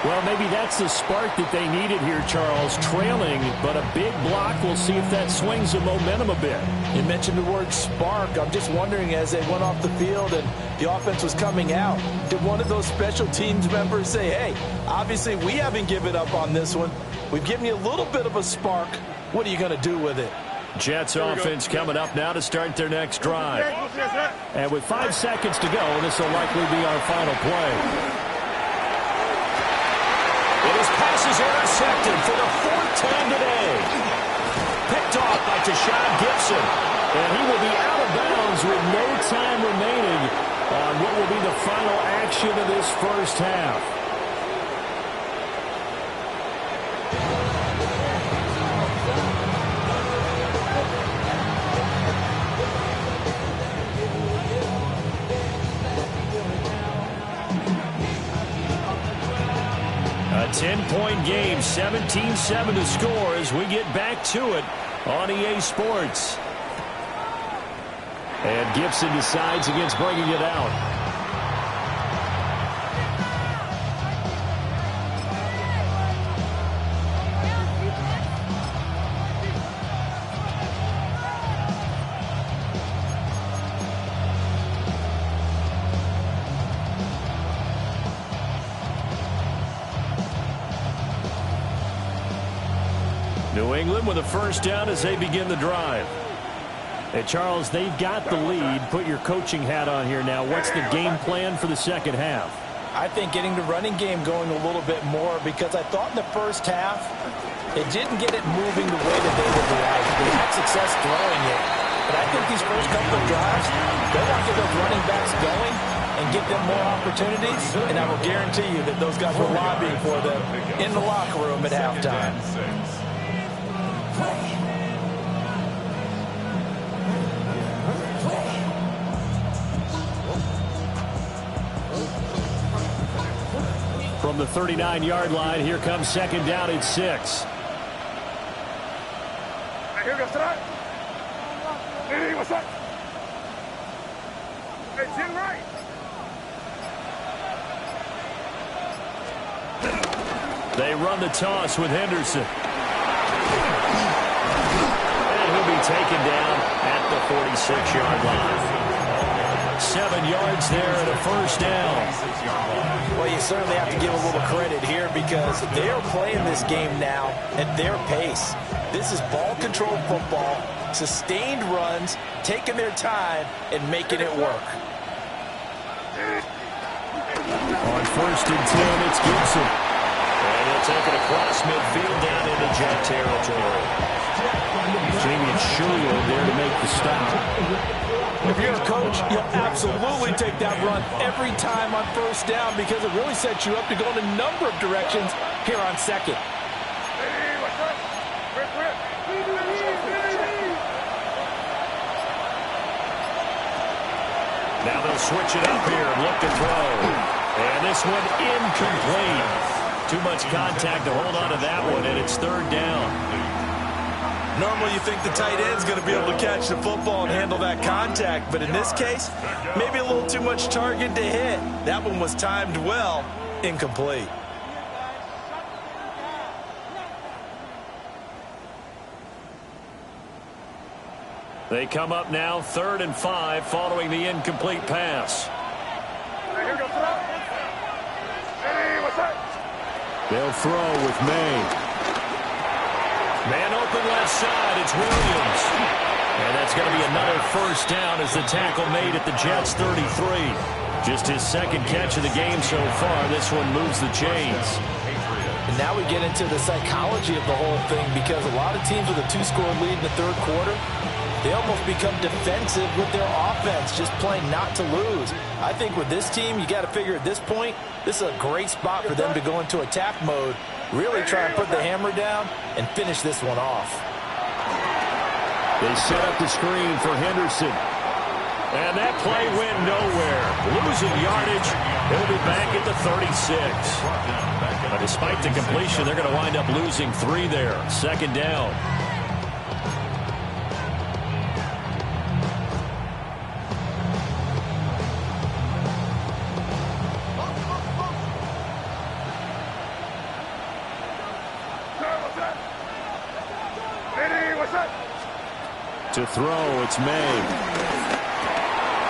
Speaker 2: Well, maybe that's the spark that they needed here, Charles. Trailing, but a big block. We'll see if that swings the momentum a bit.
Speaker 4: You mentioned the word spark. I'm just wondering, as they went off the field and the offense was coming out, did one of those special teams members say, hey, obviously we haven't given up on this one. We've given you a little bit of a spark. What are you going to do with it?
Speaker 2: Jets offense coming up now to start their next drive. And with 5 seconds to go, this will likely be our final play.
Speaker 5: His pass is intercepted for the 4th time today. Picked off by Tashawn Gibson.
Speaker 2: And he will be out of bounds with no time remaining on what will be the final action of this first half. A 10-point game, 17-7 to score as we get back to it on EA Sports. And Gibson decides against bringing it out. New England with a first down as they begin the drive. Hey, Charles, they've got the lead. Put your coaching hat on here now. What's the game plan for the second half?
Speaker 4: I think getting the running game going a little bit more, because I thought in the first half it didn't get it moving the way that they would like. They had success throwing it. But I think these first couple of drives, they want to get those running backs going and give them more opportunities. And I will guarantee you that those guys were lobbying for them in the locker room at halftime.
Speaker 2: From the 39-yard line, here comes second down at 6.
Speaker 3: Here goes tonight. Hey, what's up? Hey, Jim Wright.
Speaker 2: They run the toss with Henderson. And he'll be taken down at the 46-yard line. 7 yards there and a first down.
Speaker 4: Well, you certainly have to give a little credit here, because they are playing this game now at their pace. This is ball-controlled football, sustained runs, taking their time, and making it work.
Speaker 2: On 1st and 10, it's Gibson. And he'll take it across midfield down into Jet territory. Jamie Sherwood there to make the stop.
Speaker 4: If you're a coach, you'll absolutely take that run every time on first down, because it really sets you up to go in a number of directions here on second.
Speaker 3: Hey, what's up? Rip.
Speaker 2: Now they'll switch it up here and look to throw. And this one incomplete. Too much contact to hold on to that one, and it's 3rd down.
Speaker 7: Normally you think the tight end's going to be able to catch the football and handle that contact, but in this case, maybe a little too much target to hit. That one was timed well, incomplete.
Speaker 2: They come up now 3rd and 5 following the incomplete pass.
Speaker 3: Hey, here goes tonight. Hey, what's up?
Speaker 2: They'll throw with May. Man open left side, it's Williams. And that's going to be another first down as the tackle made at the Jets' 33. Just his second catch of the game so far. This one moves the chains.
Speaker 4: And now we get into the psychology of the whole thing, because a lot of teams with a 2-score lead in the 3rd quarter, they almost become defensive with their offense, just playing not to lose. I think with this team, you got to figure at this point, this is a great spot for them to go into attack mode, really try and put the hammer down and finish this one off.
Speaker 2: They set up the screen for Henderson. And that play went nowhere. Losing yardage. He'll be back at the 36. But despite the completion, they're going to wind up losing 3 there. Second down. To throw, it's May.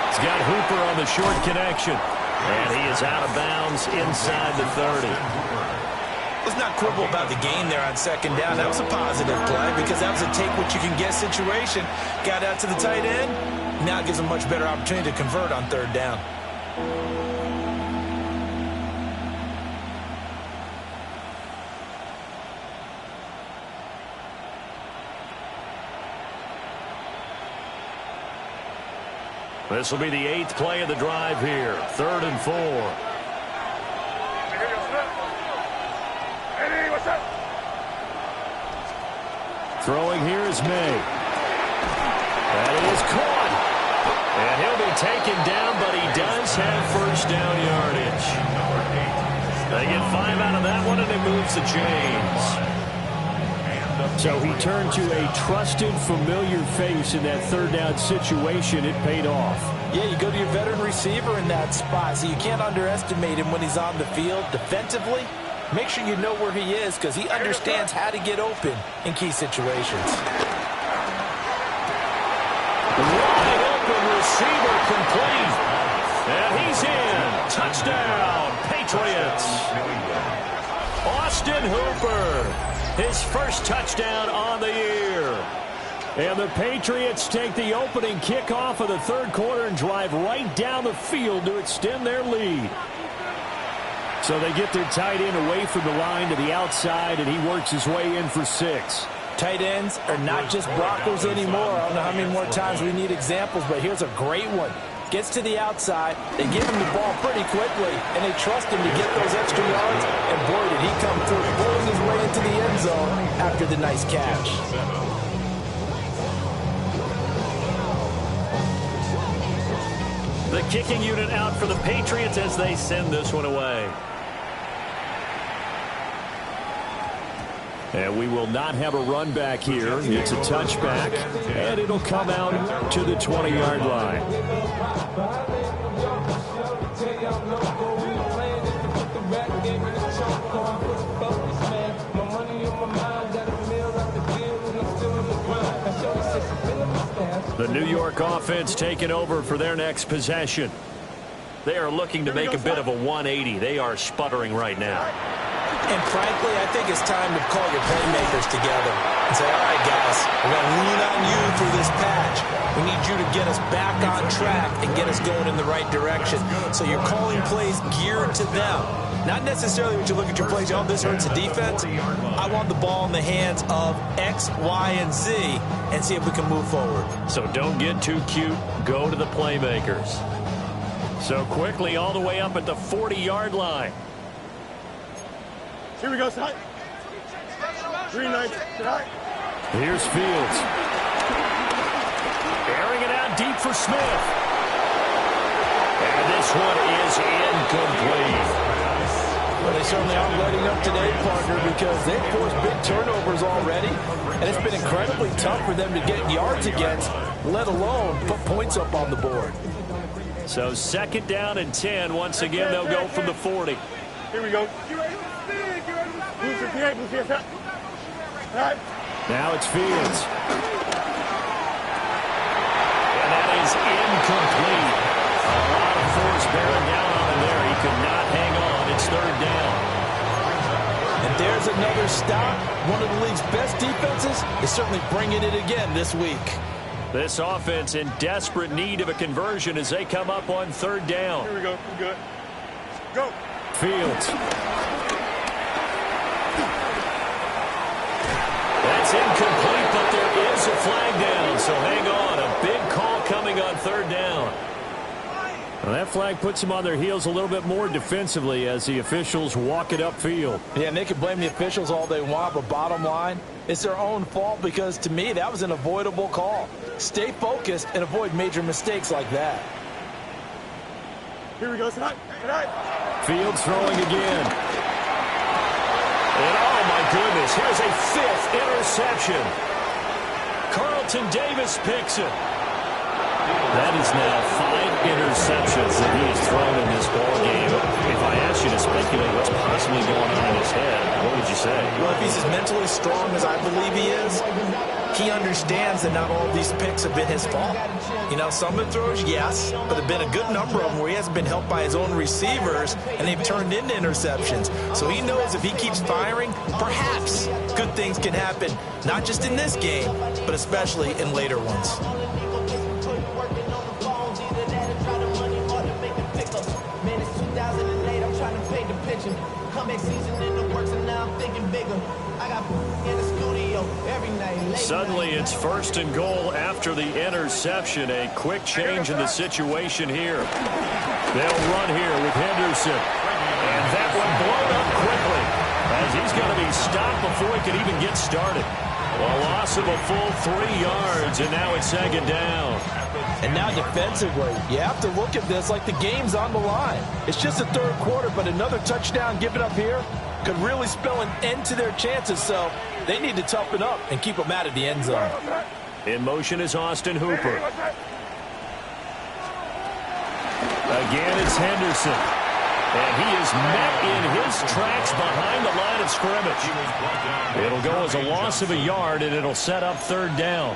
Speaker 2: He's got Hooper on the short connection. And he is out of bounds inside the 30.
Speaker 4: Let's not quibble about the gain there on second down. That was a positive play because that was a take-what-you-can-get situation. Got out to the tight end. Now it gives him a much better opportunity to convert on third down.
Speaker 2: This will be the 8th play of the drive here. 3rd and 4. Throwing here is May. That is caught. And he'll be taken down, but he does have first down yardage. They get 5 out of that one, and it moves the chains. So he turned to a trusted, familiar face in that third down situation. It paid off.
Speaker 4: Yeah, you go to your veteran receiver in that spot, so you can't underestimate him when he's on the field defensively. Make sure you know where he is because he understands how to get open in key situations.
Speaker 2: Wide open receiver complete. And he's in. Touchdown, Patriots. Austin Hooper. His first touchdown on the year. And the Patriots take the opening kickoff of the third quarter and drive right down the field to extend their lead. So they get their tight end away from the line to the outside, and he works his way in for 6.
Speaker 4: Tight ends are not just blockers anymore. I don't know how many more times we need examples, but here's a great one. Gets to the outside, they give him the ball pretty quickly, and they trust him to get those extra yards, and boy, did he come through, pulling his way into the end zone after the nice catch.
Speaker 2: The kicking unit out for the Patriots as they send this one away. And we will not have a run back here. It's a touchback, and it'll come out to the 20-yard line. The New York offense taking over for their next possession. They are looking to make a bit of a 180. They are sputtering right now.
Speaker 4: And frankly, I think it's time to call your playmakers together and say, all right, guys, we're going to lean on you through this patch. We need you to get us back on track and get us going in the right direction. So you're calling plays geared to them. Not necessarily when you look at your plays, oh, this hurts the defense. I want the ball in the hands of X, Y, and Z and see if we can move forward.
Speaker 2: So don't get too cute. Go to the playmakers. So quickly all the way up at the 40-yard line.
Speaker 3: Here we go, side. Green light, tonight.
Speaker 2: Here's Fields. Airing it out deep for Smith. And this one is incomplete.
Speaker 4: Well, they certainly aren't letting up today, partner, because they've forced big turnovers already, and it's been incredibly tough for them to get yards against, let alone put points up on the board.
Speaker 2: So 2nd down and 10. Once again, they'll go from the 40.
Speaker 3: Here we go.
Speaker 2: Now it's Fields. And that is incomplete. A lot of force bearing down on him there. He could not hang on. It's 3rd down.
Speaker 4: And there's another stop. One of the league's best defenses is certainly bringing it again this week.
Speaker 2: This offense in desperate need of a conversion as they come up on 3rd down.
Speaker 3: Here we go. We're good. Go.
Speaker 2: Fields. That's incomplete, but there is a flag down, so hang on. A big call coming on 3rd down. Well, that flag puts them on their heels a little bit more defensively as the officials walk it upfield.
Speaker 4: Yeah, and they can blame the officials all they want, but bottom line, it's their own fault because, to me, that was an avoidable call. Stay focused and avoid major mistakes like that.
Speaker 3: Here we go, tonight.
Speaker 2: Fields throwing again. And oh my goodness, here's a 5th interception. Carlton Davis picks it. That is now 5 interceptions that he has thrown in this ball game. If I asked you to speculate what's possibly going on in his head, what would you say.
Speaker 4: Well, if he's as mentally strong as I believe he is, he understands that not all of these picks have been his fault. You know, some of the throws, yes, but there have been a good number of them where he hasn't been helped by his own receivers, and they've turned into interceptions. So he knows if he keeps firing, perhaps good things can happen, not just in this game, but especially in later ones.
Speaker 2: Suddenly it's 1st and goal after the interception. A quick change in the situation here. They'll run here with Henderson. And that one blown up quickly as he's going to be stopped before he can even get started. A loss of a full 3 yards, and now it's 2nd down.
Speaker 4: And now defensively, you have to look at this like the game's on the line. It's just the 3rd quarter, but another touchdown given up here could really spell an end to their chances, so they need to toughen up and keep them out of the end zone.
Speaker 2: In motion is Austin Hooper. Again, it's Henderson. And he is met in his tracks behind the line of scrimmage. It'll go as a loss of a yard, and it'll set up 3rd down.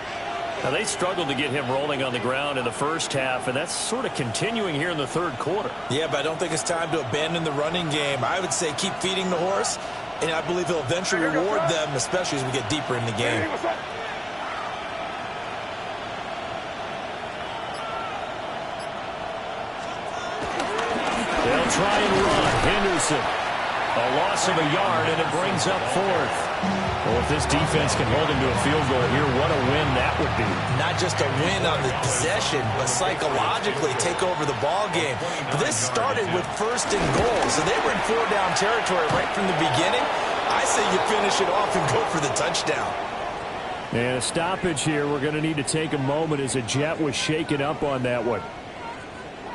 Speaker 2: Now, they struggled to get him rolling on the ground in the first half, and that's sort of continuing here in the 3rd quarter.
Speaker 4: Yeah, but I don't think it's time to abandon the running game. I would say keep feeding the horse, and I believe he'll eventually reward them, especially as we get deeper in the game.
Speaker 2: They'll try and run. Henderson. A loss of a yard, and it brings up 4th. Well, if this defense can hold him to a field goal here, what a win that would be.
Speaker 4: Not just a win on the possession, but psychologically take over the ball game. This started with 1st and goal, so they were in 4-down territory right from the beginning. I say you finish it off and go for the touchdown.
Speaker 2: And a stoppage here. We're going to need to take a moment as a Jet was shaken up on that one.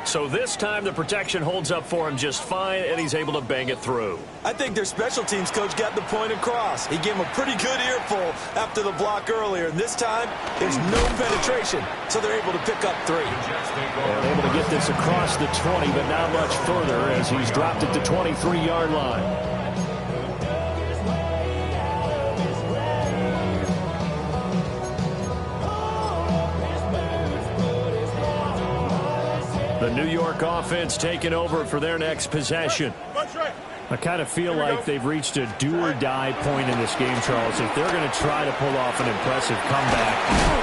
Speaker 2: So this time the protection holds up for him just fine, and he's able to bang it through.
Speaker 4: I think their special teams coach got the point across. He gave him a pretty good earful after the block earlier, and this time there's no penetration, so they're able to pick up 3.
Speaker 2: And able to get this across the 20, but not much further as he's dropped it to 23-yard line. The New York offense taking over for their next possession. I kind of feel like they've reached a do-or-die point in this game, Charles. If they're going to try to pull off an impressive comeback,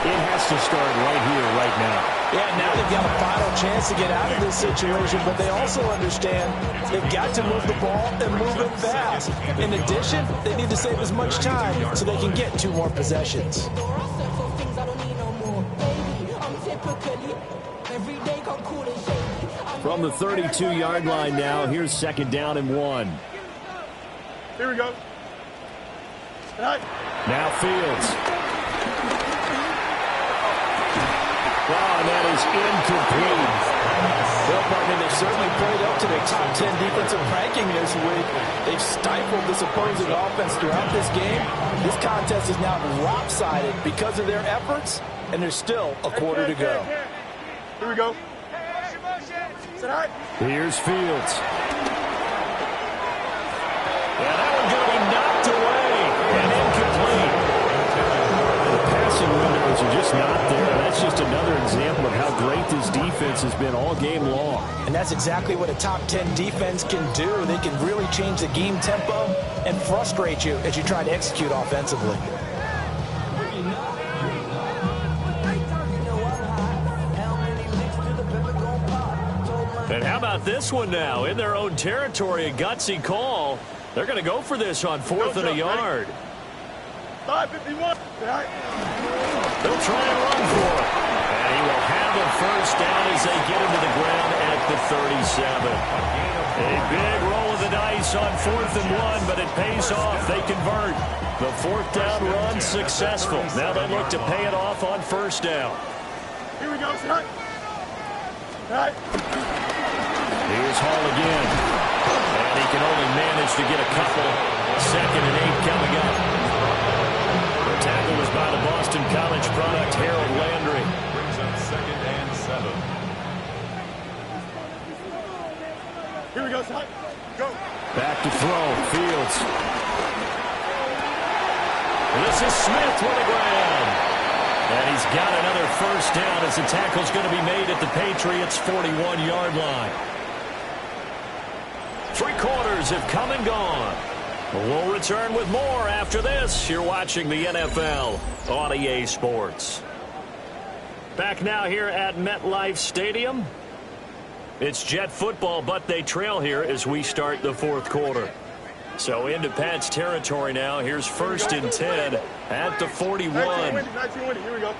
Speaker 2: it has to start right here, right now.
Speaker 4: Yeah, now they've got a final chance to get out of this situation, but they also understand they've got to move the ball and move it fast. In addition, they need to save as much time so they can get 2 more possessions.
Speaker 2: From the 32-yard line now, here's 2nd down and 1.
Speaker 3: Here we go.
Speaker 2: Now Fields. Wow, and that is incomplete.
Speaker 4: Well, partner, they certainly played up to their top 10 defensive ranking this week. They've stifled this opposing offense throughout this game. This contest is now lopsided because of their efforts, and there's still a quarter to go.
Speaker 3: Here we go.
Speaker 2: Here's Fields. Yeah, that one's going to be knocked away and incomplete. The passing windows are just not there. That's just another example of how great this defense has been all game long.
Speaker 4: And that's exactly what a top 10 defense can do. They can really change the game tempo and frustrate you as you try to execute offensively.
Speaker 2: And how about this one now? In their own territory, a gutsy call. They're going to go for this on 4th and a yard.
Speaker 3: 5:51.
Speaker 2: They'll try and run for it. And he will have a 1st down as they get him to the ground at the 37. A big roll of the dice on 4th and 1, but it pays off. They convert. The 4th down run successful. Now they look to pay it off on 1st down.
Speaker 3: Here we go, son.
Speaker 2: Here's Hall again. And he can only manage to get a couple. 2nd and 8 coming up. The tackle was by the Boston College product, Harold Landry.
Speaker 6: Brings up 2nd and 7.
Speaker 3: Here we go, son. Go.
Speaker 2: Back to throw. Fields. This is Smith with a grab. And he's got another first down as the tackle's going to be made at the Patriots' 41-yard line. 3 quarters have come and gone. We'll return with more after this. You're watching the NFL on EA Sports. Back now here at MetLife Stadium. It's Jet football, but they trail here as we start the 4th quarter. So into Pat's territory now. Here's 1st and 10 at the 41.
Speaker 3: 19-20. Here we go.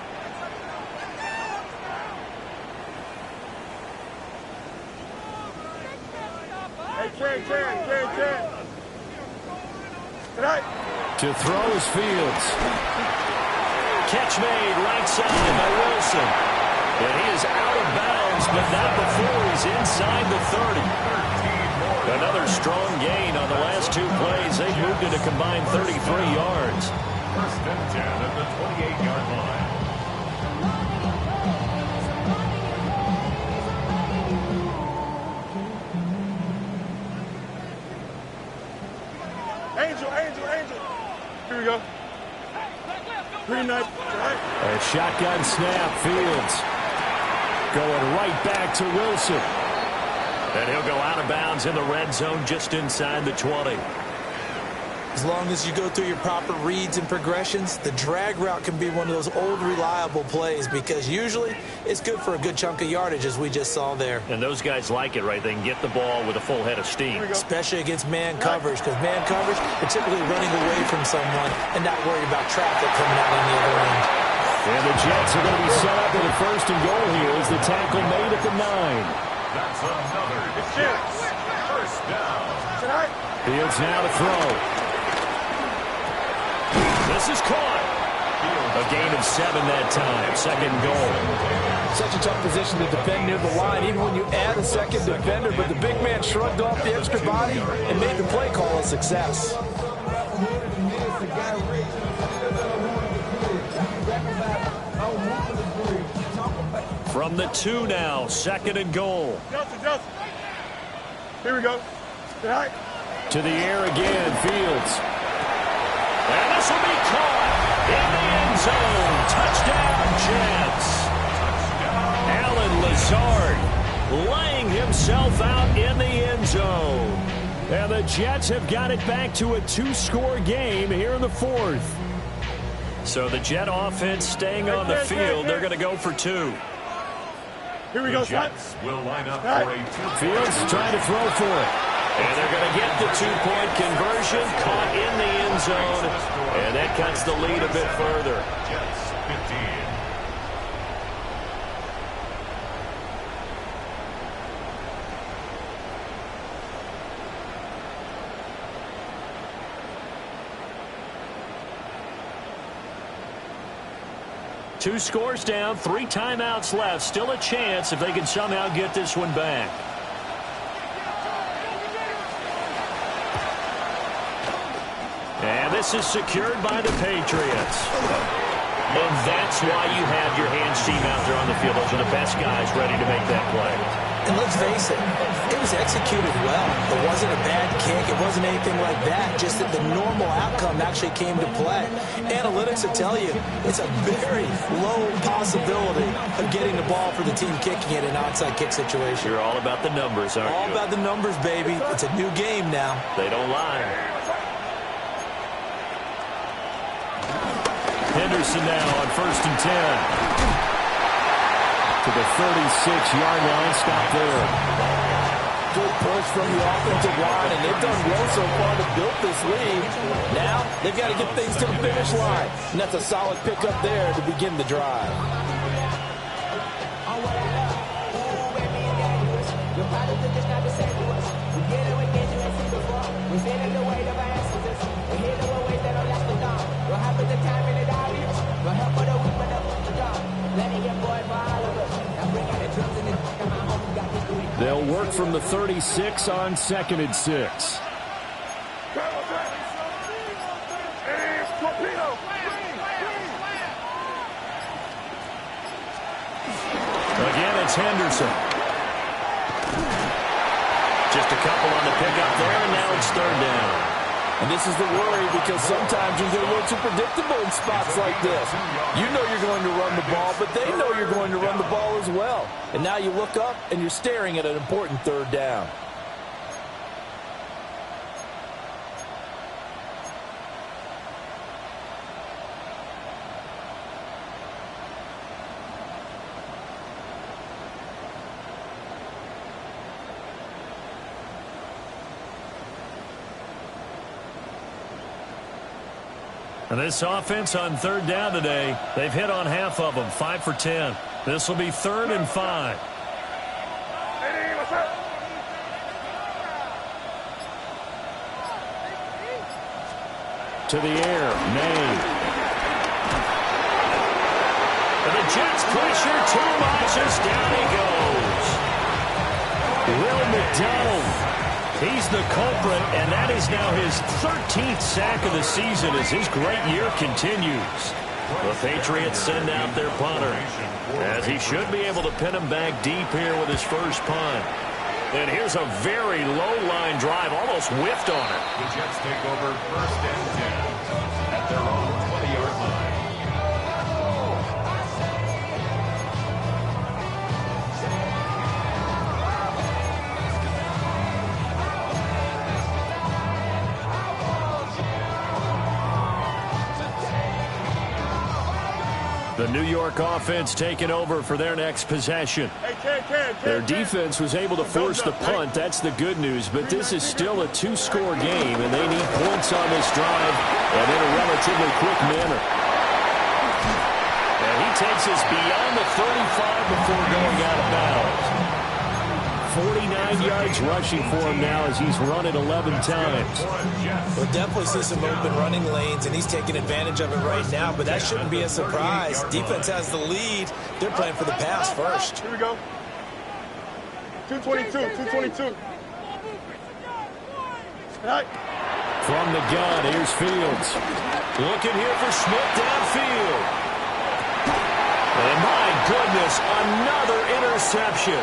Speaker 3: Hey, Ken. Tonight.
Speaker 2: To throw is Fields. Catch made right side by Wilson. And he is out of bounds, but not before he's inside the 30. Another strong gain on the last 2 plays. They've moved it a combined 33 yards.
Speaker 6: 1st and 10 at the 28-yard line.
Speaker 3: Angel. Here we go. Green knife. Right.
Speaker 2: A shotgun snap. Fields going right back to Wilson. And he'll go out of bounds in the red zone just inside the 20.
Speaker 4: As long as you go through your proper reads and progressions, the drag route can be one of those old reliable plays because usually it's good for a good chunk of yardage as we just saw there.
Speaker 2: And those guys like it, right? They can get the ball with a full head of steam.
Speaker 4: Especially against man coverage because man coverage, they're typically running away from someone and not worried about traffic coming out on the other end.
Speaker 2: And the Jets are going to be set up in the 1st and goal here as the tackle made at the 9.
Speaker 6: That's another Jets 1st down.
Speaker 3: Tonight.
Speaker 2: Fields now to throw. This is caught. A gain of 7 that time. 2nd goal.
Speaker 4: Such a tough position to defend near the line, even when you add a 2nd defender, but the big man shrugged off the extra body and made the play call a success.
Speaker 2: From the 2 now, 2nd and goal.
Speaker 3: Justin. Here we go. Tonight.
Speaker 2: To the air again, Fields. And this will be caught in the end zone. Touchdown, Jets. Alan Lazard laying himself out in the end zone. And the Jets have got it back to a 2-score game here in the 4th. So the Jet offense staying on the field. They're going to go for 2.
Speaker 3: Here we go,
Speaker 6: Jets will line up for a 2.
Speaker 2: Fields trying to throw for it. And they're going to get the 2-point conversion, caught in the end zone, and that cuts the lead a bit further.
Speaker 6: Jets 15.
Speaker 2: Two scores down, 3 timeouts left. Still a chance if they can somehow get this one back. And this is secured by the Patriots. And that's why you have your hands team out there on the field. Those are the best guys ready to make that play.
Speaker 4: And let's face it, it was executed well. It wasn't a bad kick. It wasn't anything like that. Just that the normal outcome actually came to play. Analytics will tell you it's a very low possibility of getting the ball for the team kicking it in an onside kick situation.
Speaker 2: You're all about the numbers, aren't you?
Speaker 4: All about the numbers, baby. It's a new game now.
Speaker 2: They don't lie. Henderson now on 1st and 10. To the 36-yard line. Stop there.
Speaker 4: Good push from the offensive line, and they've done well so far to build this lead. Now they've got to get things to the finish line, and that's a solid pickup there to begin the drive.
Speaker 2: They'll work from the 36 on 2nd and 6. Again, it's Henderson. Just a couple on the pickup there, and now it's 3rd down.
Speaker 4: And this is the worry because sometimes you get a little too predictable in spots like this. You know you're going to run the ball, but they know you're going to run the ball as well. And now you look up and you're staring at an important third down.
Speaker 2: And this offense on third down today, they've hit on half of them, 5 for 10. This will be 3rd and 5.
Speaker 3: Hey, what's up?
Speaker 2: To the air, May. And the Jets pressure too much as down he goes. Will McDonald. He's the culprit, and that is now his 13th sack of the season as his great year continues. The Patriots send out their punter, as he should be able to pin him back deep here with his first punt. And here's a very low-line drive, almost whiffed on it.
Speaker 6: The Jets take over 1st and 10 at their own 20-yard line.
Speaker 2: The New York offense taking over for their next possession. Their defense was able to force the punt. That's the good news. But this is still a 2-score game, and they need points on this drive and in a relatively quick manner. And he takes us beyond the 35 before going out of bounds. 49 yards rushing for him now as he's run it 11 times.
Speaker 4: We'll definitely see some open running lanes, and he's taking advantage of it right now, but that shouldn't be a surprise. Defense has the lead. They're playing for the pass first.
Speaker 3: Here we go. 222, 222.
Speaker 2: From the gun, here's Fields. Looking here for Smith downfield. And my goodness, another interception.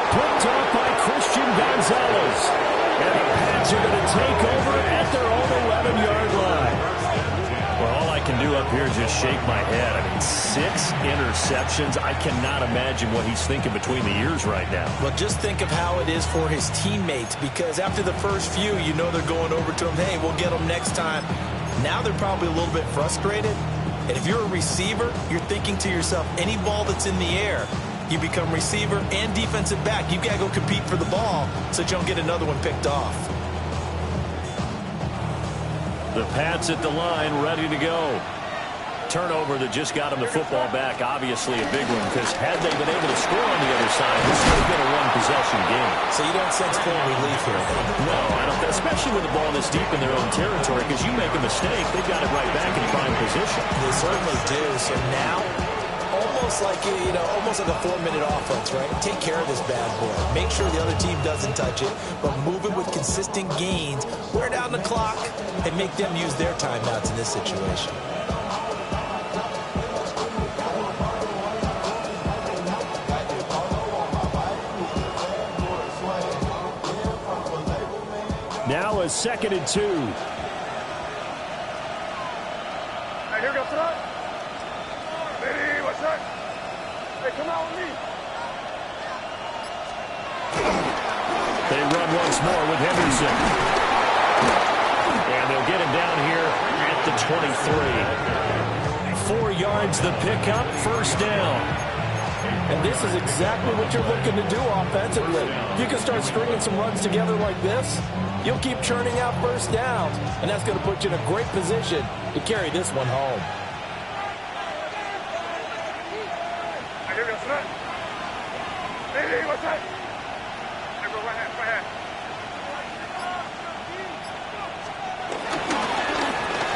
Speaker 2: Picked off by Christian Gonzalez. And the Pats are going to take over at their own 11-yard line. Well, all I can do up here is just shake my head. I mean, 6 interceptions. I cannot imagine what he's thinking between the ears right now.
Speaker 4: Well, just think of how it is for his teammates, because after the first few, you know they're going over to him, hey, we'll get them next time. Now they're probably a little bit frustrated. And if you're a receiver, you're thinking to yourself, any ball that's in the air, you become receiver and defensive back. You've got to go compete for the ball so that you don't get another one picked off.
Speaker 2: The Pats at the line, ready to go. Turnover that just got them the football back, obviously a big one, because had they been able to score on the other side, this would have been a one-possession game.
Speaker 4: So you don't sense full relief here, then?
Speaker 2: No, I don't, especially with the ball this deep in their own territory, because you make a mistake, they've got it right back in prime position.
Speaker 4: They certainly do. So now, almost like a 4-minute offense, right? Take care of this bad boy. Make sure the other team doesn't touch it, but move it with consistent gains, wear down the clock, and make them use their timeouts in this situation.
Speaker 2: Now a 2nd and 2.
Speaker 3: Hey, here we go, tonight. Hey, what's up? Hey, come out with me.
Speaker 2: They run once more with Henderson. And they'll get him down here at the 23. 4 yards the pickup, 1st down.
Speaker 4: And this is exactly what you're looking to do offensively. You can start stringing some runs together like this. You'll keep churning out 1st downs, and that's going to put you in a great position to carry this one home.
Speaker 3: Hey, here we go, tonight. Hey, what's that? Hey, bro, right hand.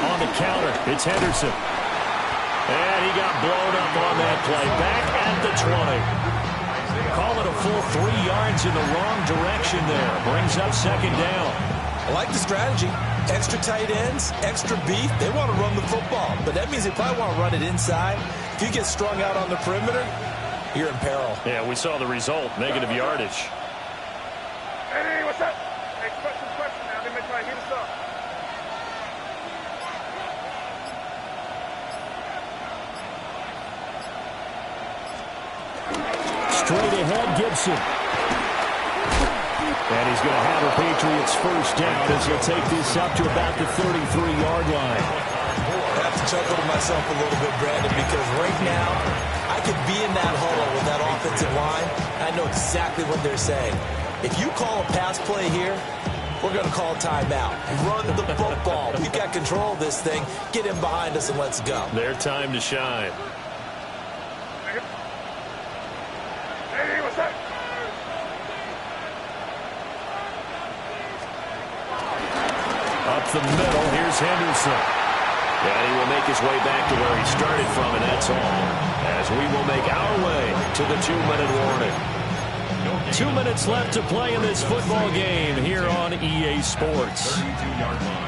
Speaker 2: On the counter, it's Henderson. And he got blown up on that play. Back at the 20. Call it a full 3 yards in the wrong direction there. Brings up 2nd down.
Speaker 4: I like the strategy. Extra tight ends, extra beef. They want to run the football, but that means they probably want to run it inside. If you get strung out on the perimeter, you're in peril.
Speaker 2: Yeah, we saw the result. Negative yardage.
Speaker 3: Hey, what's up? Hey, question now. They may try to hit us up.
Speaker 2: Straight ahead, Gibson. And he's going to have a Patriots first down as he'll take this up to about the 33-yard line.
Speaker 4: I have to chuckle to myself a little bit, Brandon, because right now I could be in that huddle with that offensive line. I know exactly what they're saying. If you call a pass play here, we're going to call timeout. Run the football. We've got control of this thing. Get him behind us and let's go.
Speaker 2: Their time to shine.
Speaker 3: Hey, what's that?
Speaker 2: Up the middle, here's Henderson. And he will make his way back to where he started from, and that's all. As we will make our way to the 2-minute warning. 2 minutes left to play in this football game here on EA Sports.
Speaker 6: 32-yard line.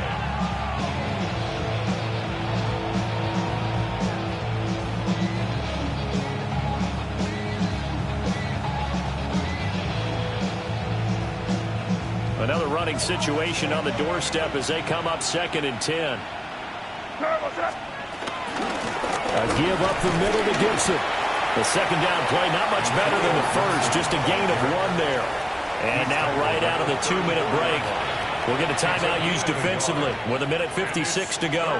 Speaker 2: Another running situation on the doorstep as they come up 2nd and 10. A give up the middle to Gibson. The second down play, not much better than the first, just a gain of 1 there. And now right out of the 2-minute break, we'll get a timeout used defensively with 1:56 to go.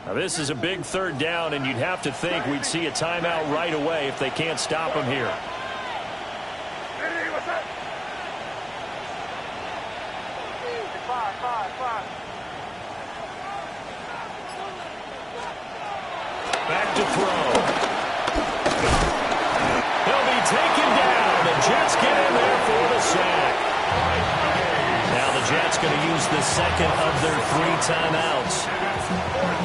Speaker 2: Now this is a big 3rd down, and you'd have to think we'd see a timeout right away if they can't stop him here.
Speaker 3: Hey, what's that? Five.
Speaker 2: Back to throw. He'll be taken down. The Jets get in there for the sack. Now the Jets going to use the second of their 3 timeouts.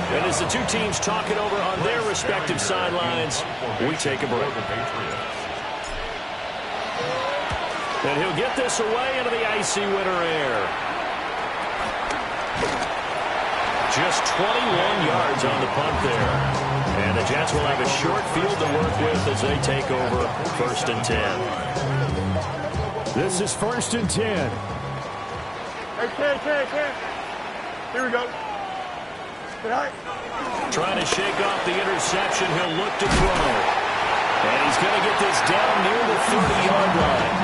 Speaker 2: And as the two teams talk it over on their respective sidelines, we take a break. And he'll get this away into the icy winter air. Just 21 yards on the punt there. And the Jets will have a short field to work with as they take over 1st and 10. This is 1st and 10.
Speaker 3: Hey. Here we go.
Speaker 2: Trying to shake off the interception. He'll look to throw. And he's going to get this down near the 30-yard line.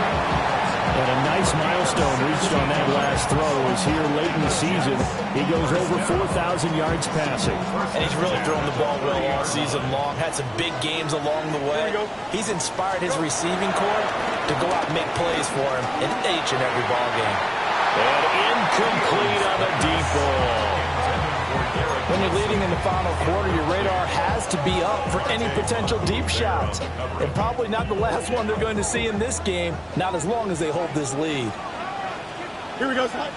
Speaker 2: And a nice milestone reached on that last throw as here late in the season, he goes over 4,000 yards passing.
Speaker 4: And he's really thrown the ball well all season long. Had some big games along the way. He's inspired his receiving corps to go out and make plays for him in each and every ball game.
Speaker 2: And incomplete on the deep ball.
Speaker 4: When you're leading in the final quarter, your radar has to be up for any potential deep shots. And probably not the last one they're going to see in this game, not as long as they hold this lead.
Speaker 3: Here we go, tonight.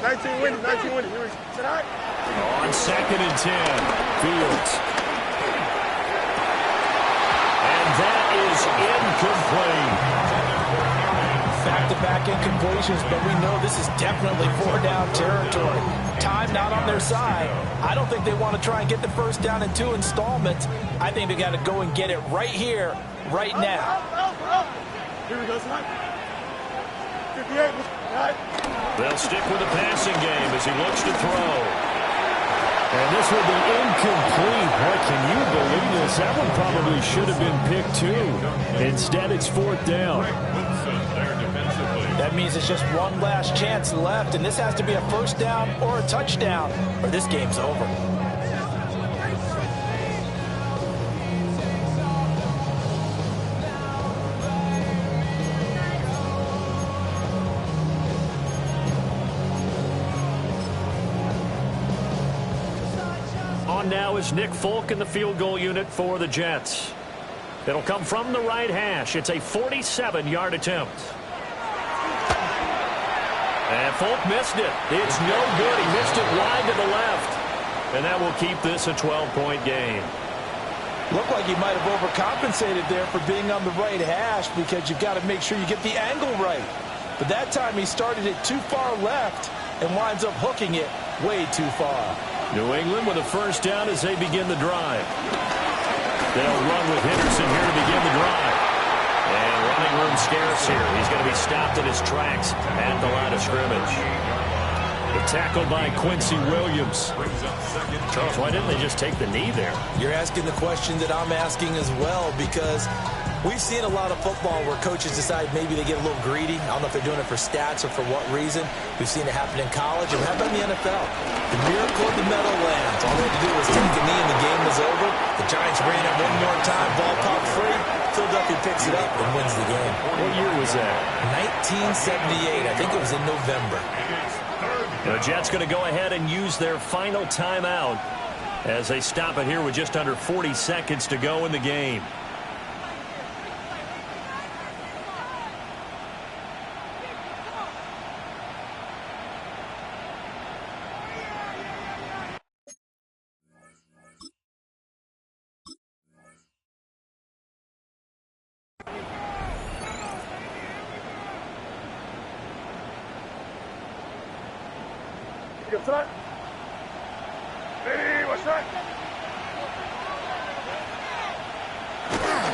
Speaker 3: 19 winning. Here we go. Tonight.
Speaker 2: On 2nd and 10, Fields. And that is incomplete.
Speaker 4: Back-to-back incompletions, but we know this is definitely 4-down territory. Time not on their side. I don't think they want to try and get the first down in 2 installments. I think they got to go and get it right here, right now.
Speaker 3: Here we go, tonight. 58.
Speaker 2: They'll stick with the passing game as he looks to throw. And this will be incomplete. Boy, can you believe this? That one probably should have been picked too. Instead, it's 4th down.
Speaker 4: That means it's just one last chance left, and this has to be a first down or a touchdown, or this game's over.
Speaker 2: On now is Nick Folk in the field goal unit for the Jets. It'll come from the right hash. It's a 47-yard attempt. And Folk missed it. It's no good. He missed it wide to the left. And that will keep this a 12-point game.
Speaker 4: Looked like he might have overcompensated there for being on the right hash because you've got to make sure you get the angle right. But that time he started it too far left and winds up hooking it way too far.
Speaker 2: New England with a first down as they begin the drive. They'll run with Henderson here to begin the drive. And running room scarce here. He's going to be stopped in his tracks at the line of scrimmage. The tackle by Quincy Williams. Charles, why didn't they just take the knee there?
Speaker 4: You're asking the question that I'm asking as well, because we've seen a lot of football where coaches decide maybe they get a little greedy. I don't know if they're doing it for stats or for what reason. We've seen it happen in college, and how about in the NFL? The miracle of the Meadowlands. All they had to do was take a knee and the game was over. The Giants ran it one more time, ball popped free. Philadelphia picks it up and wins the game.
Speaker 2: What year was that?
Speaker 4: 1978. I think it was in November.
Speaker 2: The Jets going to go ahead and use their final timeout as they stop it here with just under 40 seconds to go in the game.
Speaker 3: Get set. Ready, what's that?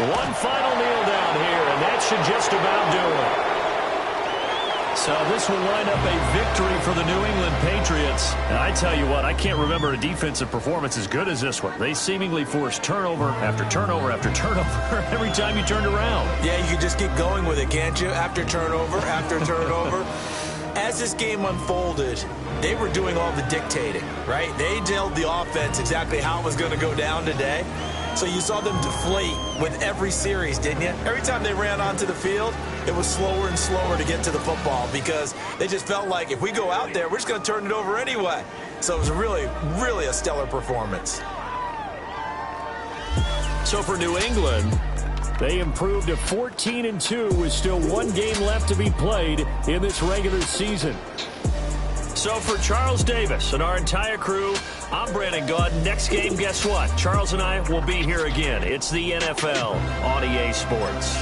Speaker 2: One final kneel down here, and that should just about do it. So this will wind up a victory for the New England Patriots. And I tell you what, I can't remember a defensive performance as good as this one. They seemingly forced turnover after turnover after turnover every time you turned around.
Speaker 4: Yeah, you can just keep going with it, can't you? After turnover, after turnover. As this game unfolded, they were doing all the dictating, right? They told the offense exactly how it was going to go down today. So you saw them deflate with every series, didn't you? Every time they ran onto the field, it was slower and slower to get to the football because they just felt like if we go out there, we're just going to turn it over anyway. So it was really, really a stellar performance.
Speaker 2: So for New England, they improved to 14-2 with still one game left to be played in this regular season. So for Charles Davis and our entire crew, I'm Brandon Gaud. Next game, guess what? Charles and I will be here again. It's the NFL on EA Sports.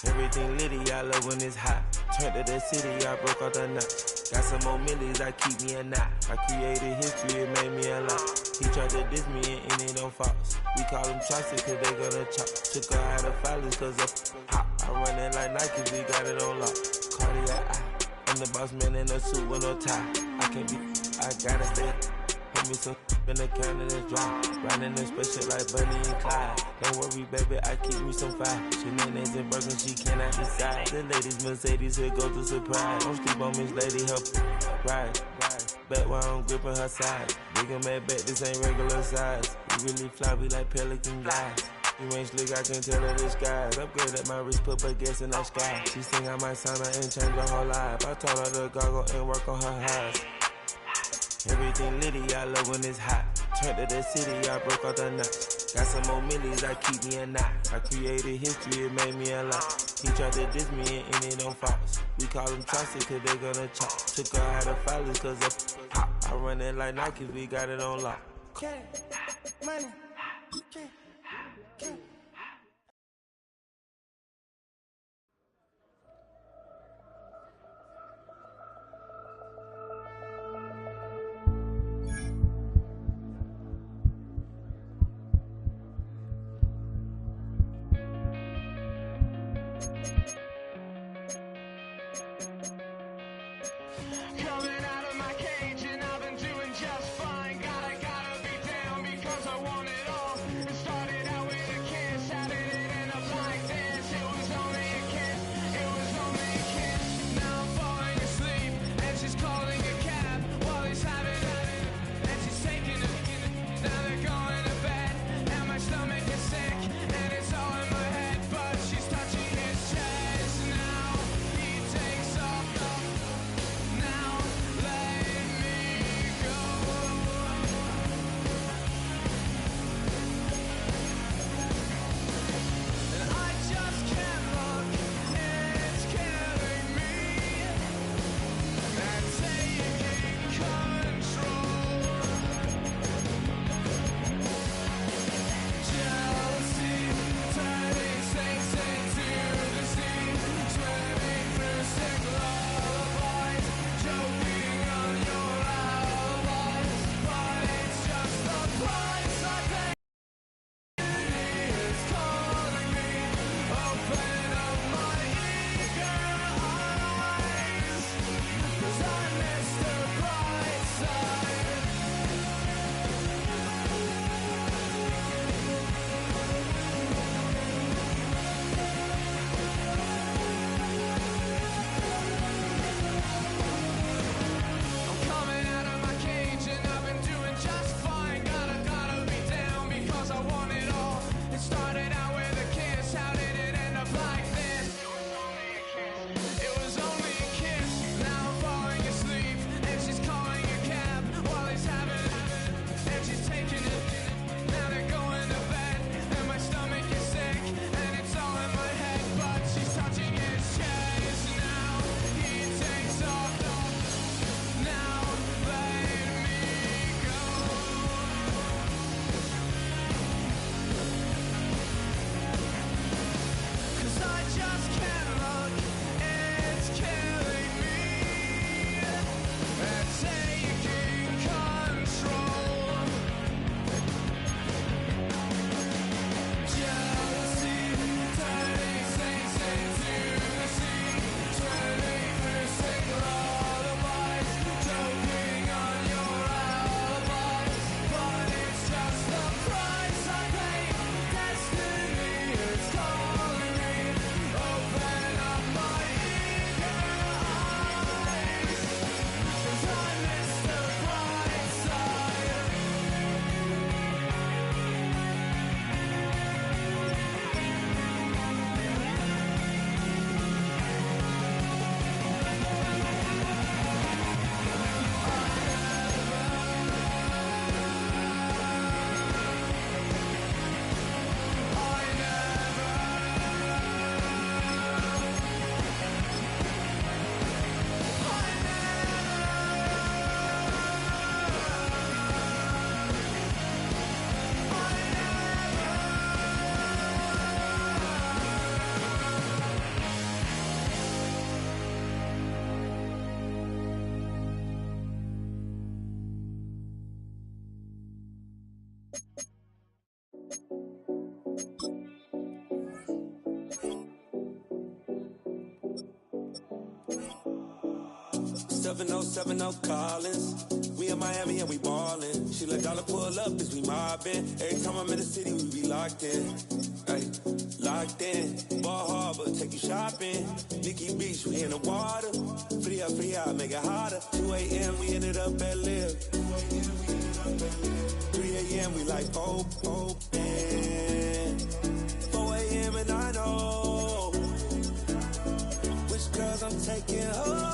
Speaker 8: Everything litty, I love when it's hot. Turned to the city, I broke all the knots. Got some more millies, I keep me a knot. I created history, it made me a lot. He tried to diss me and it don't false. We call them choppers cause they gonna chop. Took her out of filers cause of hot. I run it like Nike, we got it on lock. Cardiac eye. I'm the boss man in a suit with no tie. I can't be, I gotta stay. Put me some in the counter that's dry. Riding the special like Bunny and Clyde. Don't worry, baby, I keep me some fire. Shenanigans and Birkin, she cannot decide. The ladies Mercedes, here goes the surprise. Don't sleep on Miss Lady, help ride. Back while I'm gripping her side. Big and mad back, this ain't regular size. We really fly, we like Pelican guys. You ain't slick, I can tell her the skies. Upgrade at my wrist, put her gas in the sky. She sing I might sign her and change her whole life. I told her to goggle and work on her highs. Everything litty, I love when it's hot. Turned to the city, I broke all the knots. Got some more millies, I keep me a knot. I created history, it made me a lot. He tried to diss me and it don't false. We call them choppers cause they gonna chop. Took her out of filers cause of hot. I run it like Nike, we got it on lock. Okay, money, okay.
Speaker 1: Coming out of my cage and I've been doing just fine. Gotta be down because I want it all. It started out with a kiss, how did it end up like this? It was only a kiss, it was only a kiss. Now I'm falling asleep and she's calling a cab while he's having it and she's taking it. Now they're going to bed and my stomach is sick and it's all in my head, but she's touching his chest.
Speaker 8: Collins. We in Miami and we ballin'. She let dollar pull up as we mobbin'. Every time I'm in the city, we be locked in. Ay, locked in. Ball Harbor, take you shopping. Nikki Beach, we in the water. Fria, make it hotter. 2 a.m., we ended up at Live. 3 a.m., we like open. 4 a.m., and I know which girls I'm taking home.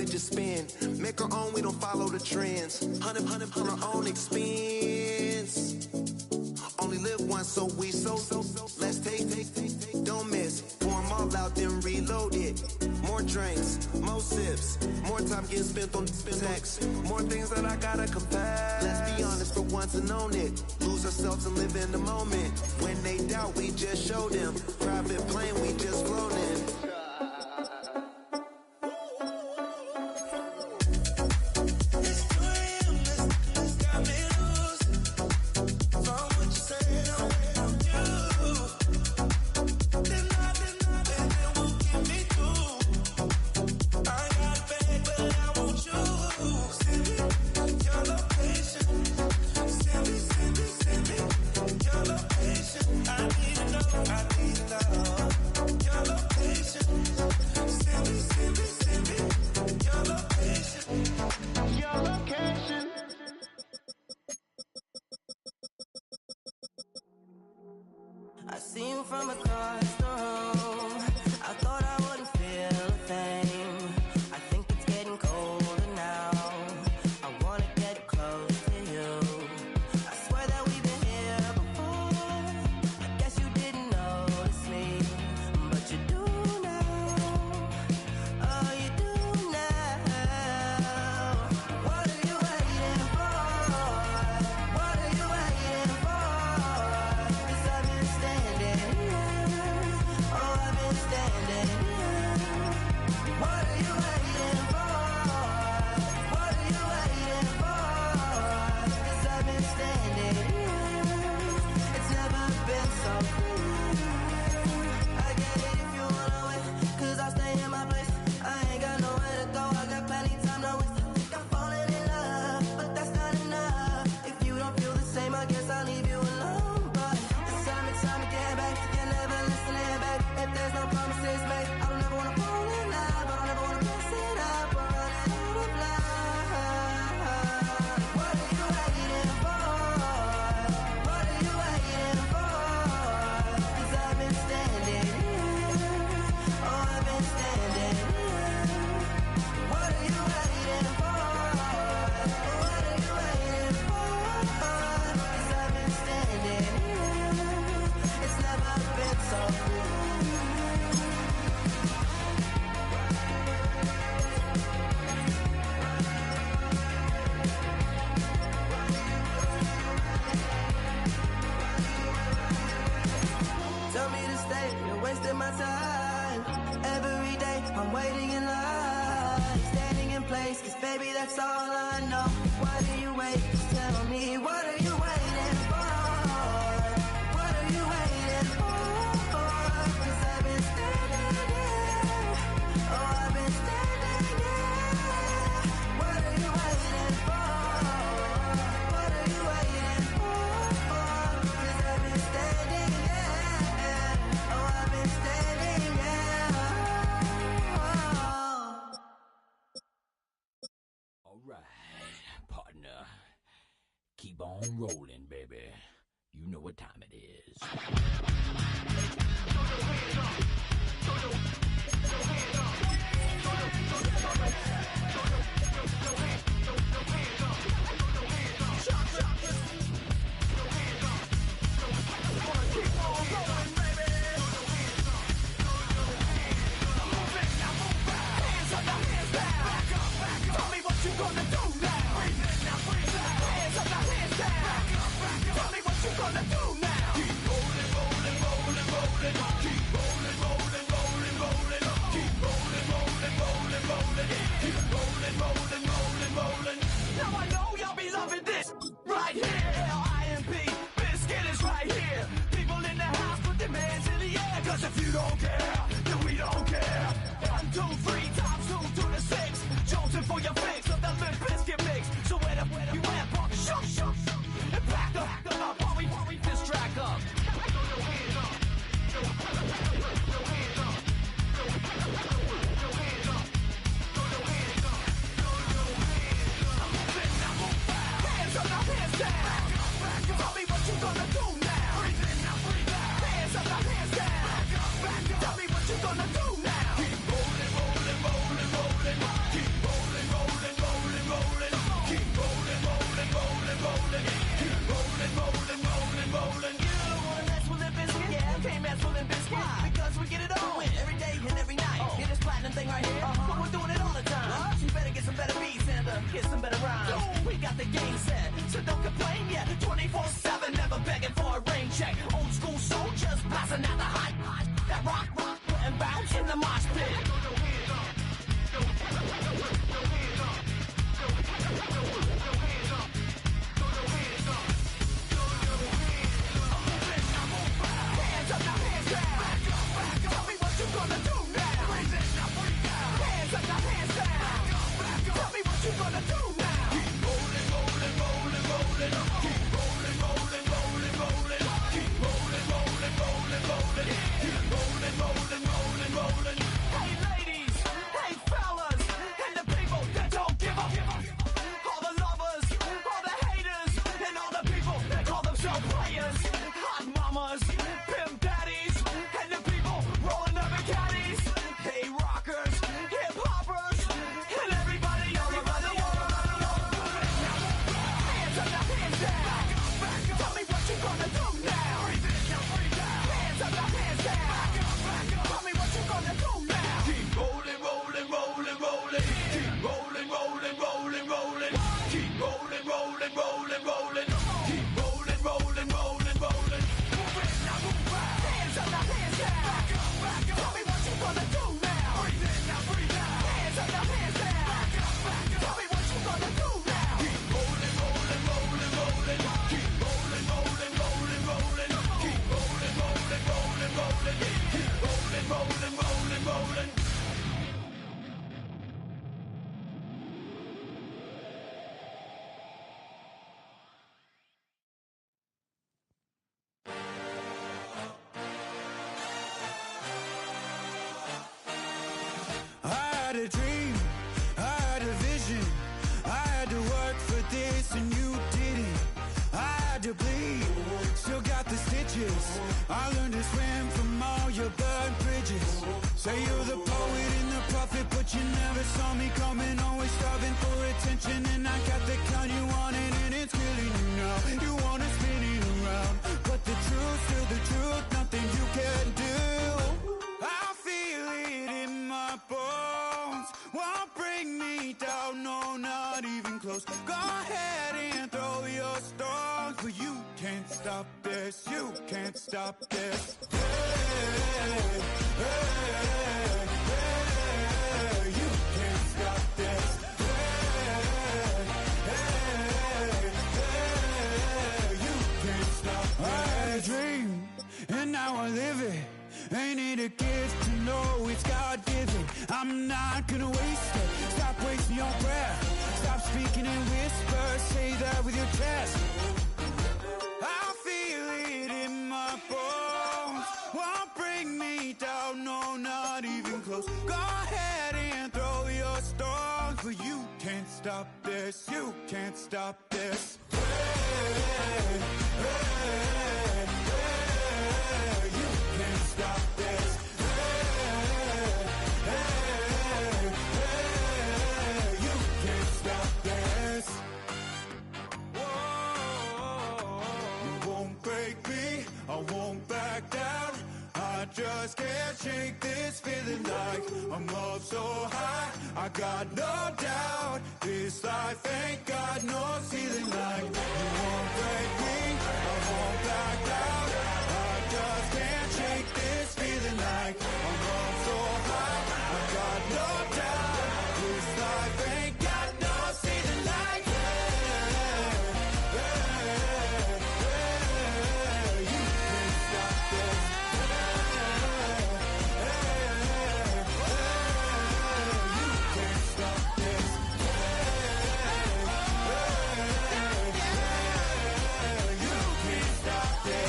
Speaker 9: Just spend, make our own, we don't follow the trends. 100 on our own expense. Only live once, so let's take, don't miss. Pour them all out, then reload it. More drinks, more sips, more time getting spent on text. More things that I gotta confess. Let's be honest for once and own it. Lose ourselves and live in the moment. When they doubt, we just show them. Private plane, we just flown in.
Speaker 10: I see you from across the room. I thought I wouldn't feel a thing. I think it's getting colder now. I wanna get close to you. I swear that we've been here before. I guess you didn't notice me, but you do now. Oh, you do now. What are you waiting for? What are you waiting for? 'Cause I've been standing here. Oh, I've been standing here. What are you waiting for? What are you waiting for? 'Cause I've been standing here. It's never been so clear. I get it if you wanna wait, 'cause I'll stay in my place. I ain't got nowhere to go, I got plenty time to waste. I think I'm falling in love, but that's not enough. If you don't feel the same, I guess I'll leave you alone. But it's time to get back. You're never listening back. If there's no promises made, I don't ever wanna fall in love. I don't ever wanna mess it up. We're running out of love. What are you waiting for? What are you waiting for? 'Cause I've been standing here. Oh, I've been standing here. What are you waiting for? What are you waiting for? 'Cause I've been standing here. It's never been so clear. Tell me to stay, you're wasting my time. Every day I'm waiting in line, standing in place, 'cause baby that's all I know. Why do you wait? Just tell me, what are you waiting for? What are you waiting for? 'Cause I've been standing here. Oh, I've been standing here. What are you waiting for? What are you waiting for? 'Cause I've been standing here. Oh, I've been standing here.
Speaker 5: All right, partner. Keep on rolling, baby. You know what time it is.
Speaker 10: If you don't care, then we don't care. 1, 2, 3 times 2 to the 6. Jonesing for your fix of the Limp Bizkit mix. So where you at, punk? Shook. And back up, while we this track up. Hands up, now hands down. Tell me what you gonna do now. Hands up, now hands down. Tell me what you gonna do now. Keep rolling, rolling, rolling, rolling. Keep rolling, rolling, rolling, rolling. Keep rolling, rolling, rolling, rolling. Keep rolling, rolling, rolling, rolling. You don't wanna mess with Limp Bizkit? Yeah, can't mess with Limp Bizkit. Why? Because we get it on every day and every night. Hear this platinum thing right here? But we're doing it all the time. So you better get some better beats and get some better rhymes. We got the game set, so don't complain yet. 24/7, never begging for a rain check. Old school soldiers blasting out the hot. That rock, and bounce in the mosh pit. Hands up, now hands down. Tell me what you gonna do now. Hands up, now hands down. Tell me what you gonna do now. Keep rolling, rolling, rolling, rolling. Keep rolling, rolling, rolling, rolling. Keep rolling, rolling, rolling, rolling. Keep rolling, rolling, rolling, rolling. Hey ladies, hey fellas, and the people that don't give up. All the lovers, all the haters, and all the people that call themselves players. Hot mamas, pimp daddies, and the people rolling up in caddies. Hey rockers, hip hoppers, and everybody all around the world. Hands up, now hands down. Tell me what you gonna do now. Hands up, now hands down. Tell me what you gonna do now. Keep rolling, rolling, rolling, rolling. Keep rolling, rolling, rolling, rolling. Keep rolling, rolling, rolling, rolling. Keep rolling, rolling, rolling, rolling. Hands up, now hands down. Tell me what you gonna do now. Hands up, now hands down. Tell me what you gonna do now. Keep rolling, rolling, rolling, rolling. Keep rolling, rolling, rolling, rolling. Keep rolling, rolling, rolling, rolling. Keep rolling, rolling, rolling, rolling.
Speaker 11: I had a dream, I had a vision. I had to work for this and you didn't. I had to bleed, still got the stitches. I learned to swim from all your burnt bridges. Say you're the poet and the prophet, but you never saw me coming. Always starving for attention, and I got the kind you wanted, and it's killing you now. You wanna spin it around, but the truth's still the truth. Nothing you can do. I feel it in my bones. Won't bring me down, no, not even close. Go ahead and throw your stones, but you can't stop this. You can't stop this. Hey, hey, hey, you can't stop this. Hey, hey, hey, you can't stop this. I had a dream, and now I live it. Ain't it a gift to know it's God-given? I'm not gonna waste it. Stop wasting your breath. Stop speaking in whispers. Say that with your chest. I feel it in my bones. Won't bring me down, no, not even close. Go ahead and throw your stones, but you can't stop this. You can't stop this. You can't stop this. You can't stop this. You won't break me, I won't back down. I just can't shake this feeling like I'm up so high. I got no doubt, this life ain't got no ceiling like. You won't break me, I won't back down. I just can't shake this feeling like I'm up so high. I got no doubt, this life ain't got no ceiling like. You can't stop this. You can't stop this. You can't stop this.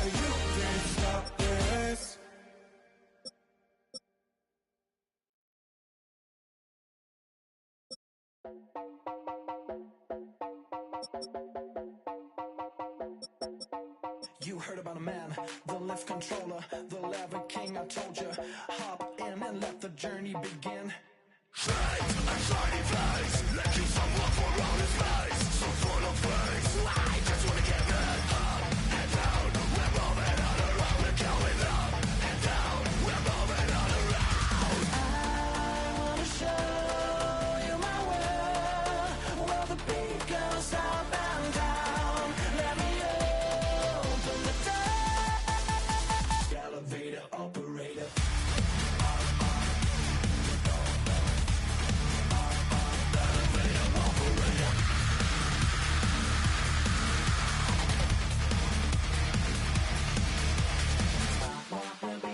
Speaker 11: You can't stop this.
Speaker 12: You heard about a man, the lift controller, the lever king. I told you, hop in and let the journey begin. I wanna show you my world, where the beat goes up and down. Let me open the door. Elevator operator.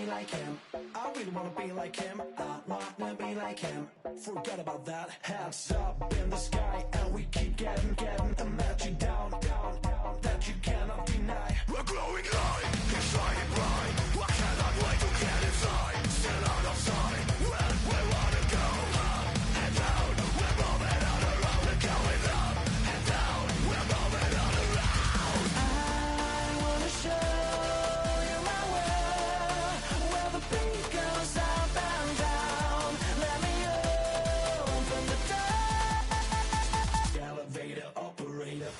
Speaker 12: Like him, I really wanna be like him. I wanna be like him. Forget about that. Hands up in the sky, and we keep getting and let you down, that you cannot deny. We're glowing light, keep shining bright. I cannot wait to get inside. Still out of sight, when we wanna go up and down. We're moving on around and going up and down. We're moving on around. I wanna show you my world, where the beat goes up and down. Let me open the door. Elevator operator.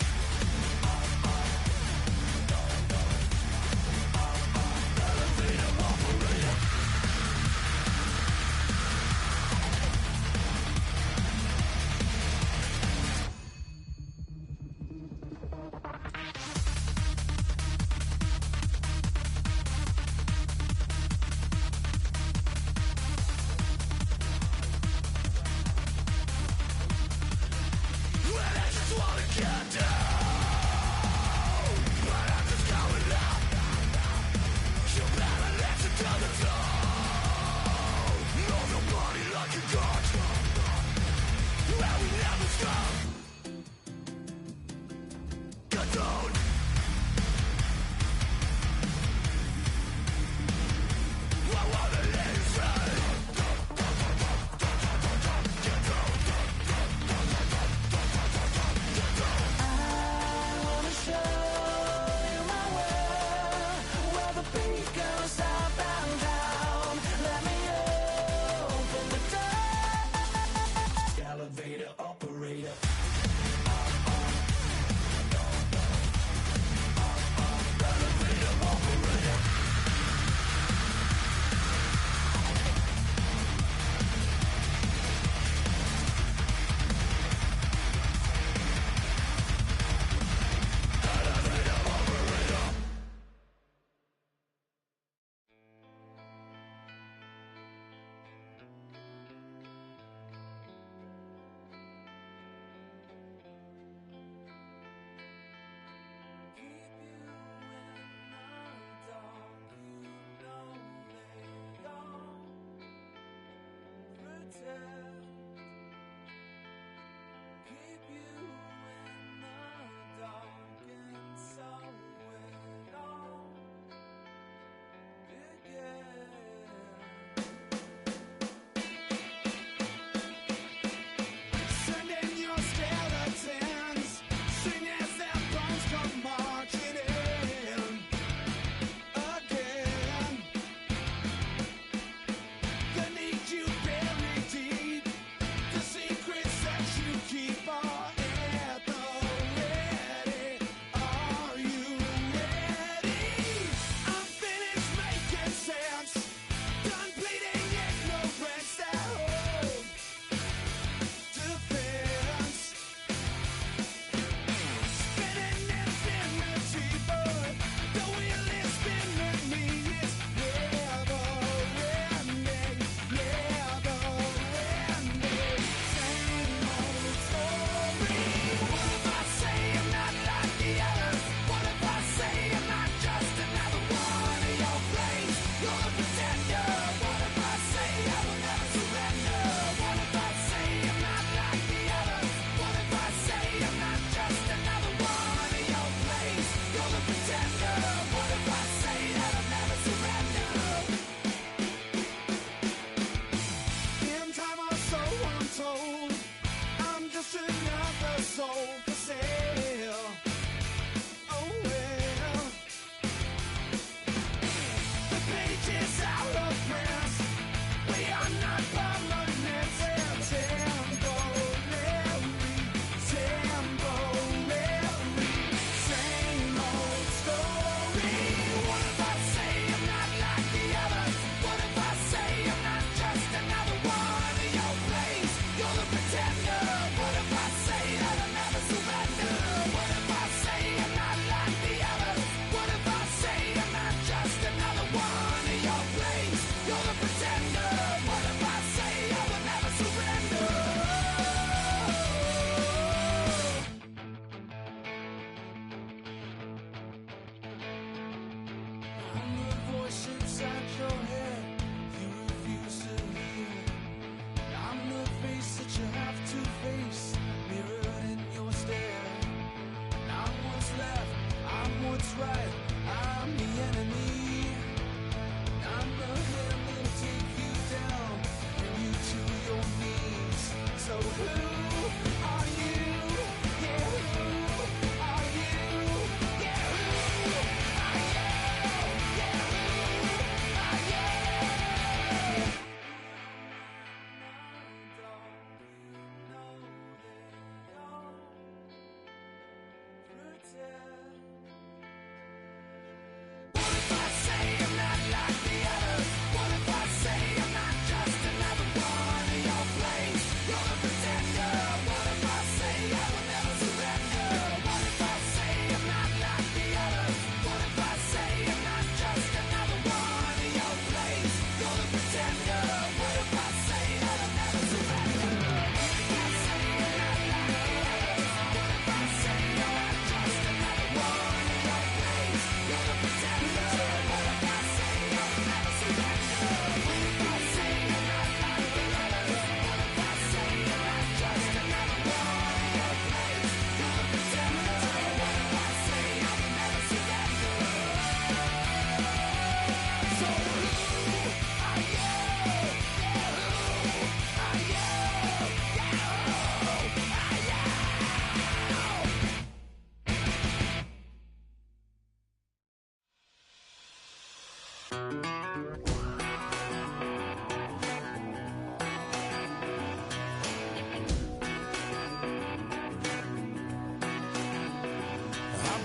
Speaker 1: I've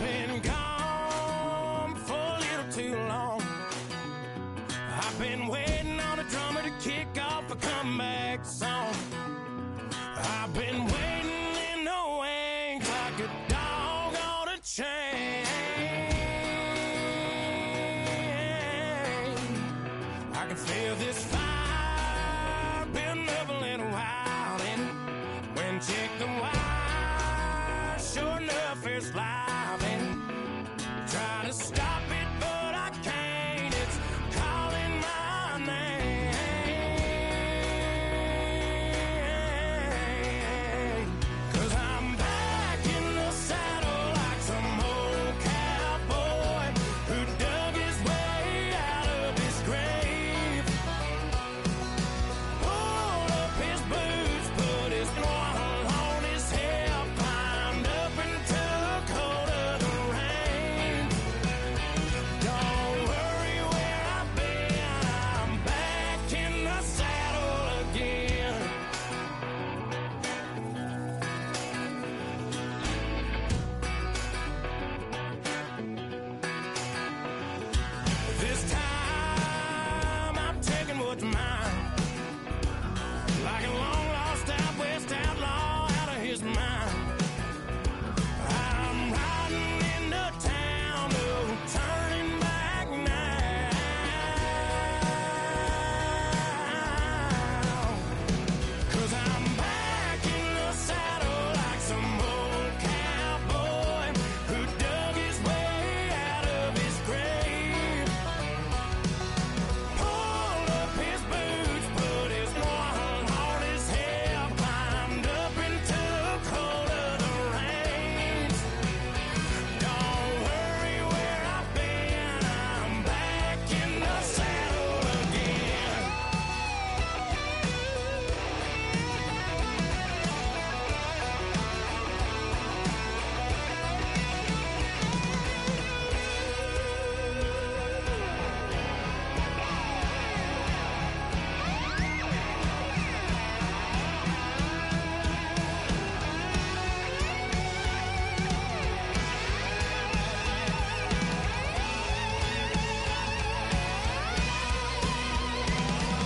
Speaker 1: been gone for a little too long. I've been waiting on a drummer to kick off a comeback song. I've been waiting in the wings like a dog on a chain. I can feel this fire building up a little while, and when check the wire, sure enough it's live, and try to stop it, but I can't. It's calling my name. 'Cause I'm back in the saddle like some old cowboy who dug his way out of his grave. Pulled up his boots, put his one on his hip, climbed up and took hold of the reins. Don't worry where I've been, I'm back in the saddle again. This time I'm taking what's mine, like a long lost out west outlaw out of his mind. I'm riding into town, no turning back now. 'Cause I'm back in the saddle like some old cowboy who dug his way out of his grave. Pulled up his boots, put his one on his hip, climbed up and took hold of the reins. Don't worry where I've been, I'm back in the saddle again.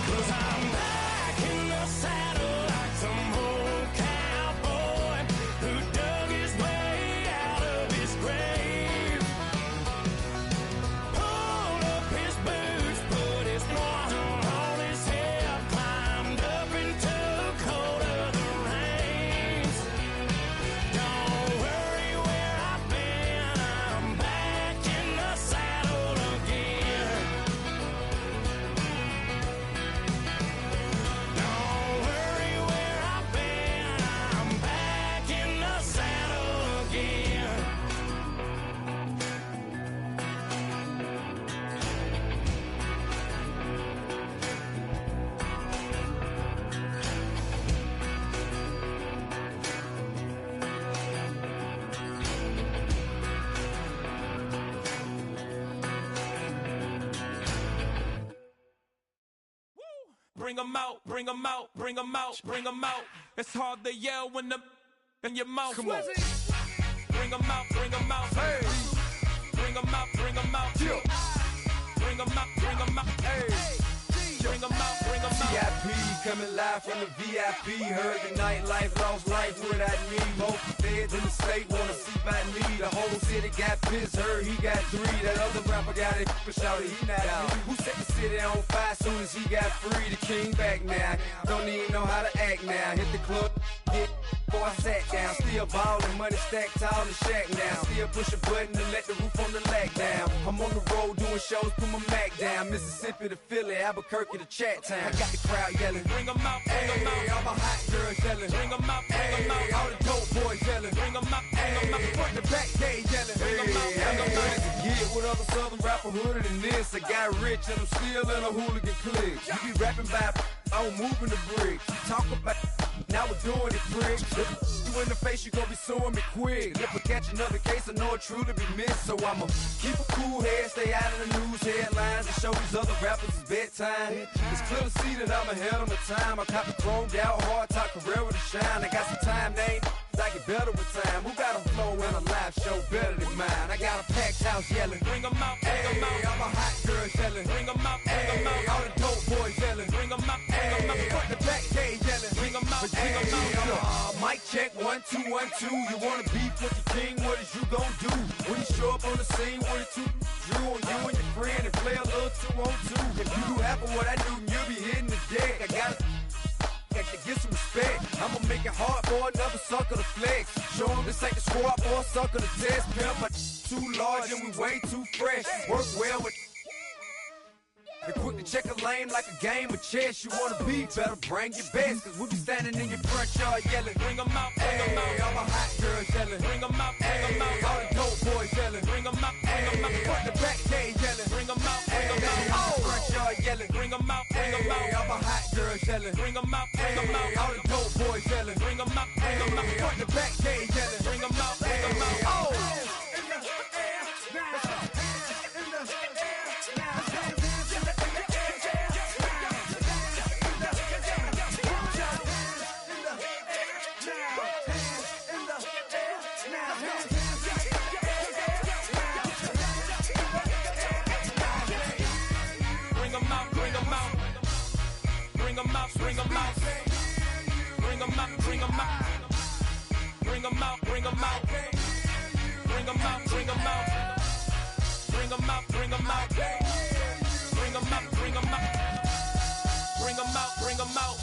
Speaker 1: 'Cause I'm back in the saddle like some old cowboy who dug his way out of his grave. Pulled up his boots, put his one on his hip, climbed up and took hold of the reins. Don't worry where I've been, I'm back in the saddle again. Don't worry where I've been, I'm back in the saddle again. Bring 'em out, bring 'em out, bring 'em out, bring 'em out. It's hard to yell when the in your mouth. Come on. Bring 'em out, bring 'em out. Hey. Bring 'em out, bring 'em out. Bring 'em out, bring 'em out. Hey. Bring 'em out, bring 'em out.
Speaker 13: VIP coming live from the VIP. Heard the nightlife, lost life without me. Most feds in the state wanna see by me. The whole city got pissed, heard he got 3. That other rapper got it, but shouted he not out. Who set the city on fire soon as he got free? The king back now, don't even know how to act now. Hit the club, hit, boy I sat down. Still ballin', money stacked tall in the shack now. Still push a button to let the roof on the lag down. I'm on the road doing shows, put my Mac down. Mississippi to Philly, Albuquerque to Chat Town. I got the crowd yelling, bring 'em out, bring 'em out. All my hot girls yelling, bring 'em out, bring 'em out. All the dope boys yelling, bring 'em out, bring 'em out. Front to back, they yelling, bring 'em out, bring 'em out. Get with other southern rapper hooded than this. I got rich and I'm still in a hooligan clique. You be rapping by I was moving the bricks. Talk about now we're doing it, bricks. You in the face, you gon' be suing me quick. If I catch another case, I know it truly be missed. So I'ma keep a cool head, stay out of the news headlines, and show these other rappers it's bedtime. It's clear to see that I'm ahead of my time. I cop the chromed out, hard top career with a shine. I got some time, name. I get better with time. Who got a flow and a live show better than mine? I got a packed house yelling, bring 'em out, bring 'em out. I'm a hot girl yelling, bring 'em out, bring 'em out. All the dope boys yelling, bring 'em out, bring 'em out. Front the back gate yelling, bring 'em out, bring 'em out. Mic check, 1 2 1 2. You wanna beef with the king? What is you gon' do when you show up on the scene? With a two drew on you and your friend and play a little 2 on 2. If you do half of what I do, you'll be hitting the deck. I gotta get some respect. I'ma make it hard for another sucker to flex. Show 'em this ain't the squad for a sucker to test. Pimp, but too large and we way too fresh. Work well with and quick to check a lane like a game of chess. You wanna be better, bring your best. Cause we be standing in your front yard yelling, bring 'em out, bring 'em out. All my hot girls yelling, bring 'em out, bring 'em out. All the dope boys yelling, bring 'em out, bring 'em out. Front the back gate yelling, bring 'em out, bring 'em out. All the front yard yelling, bring 'em out, bring 'em out. All my hot girls yelling, bring 'em out, bring 'em out. All the dope boys yelling, bring 'em out, bring 'em out. Front the back gate yelling, bring 'em out, bring 'em out. Oh!
Speaker 14: Bring 'em out, bring 'em out. Bring 'em out, bring 'em out. Bring 'em out, bring 'em out. Bring 'em out, bring 'em out. Bring 'em out, bring 'em out. Bring 'em out, bring 'em out. Bring 'em out, bring 'em out.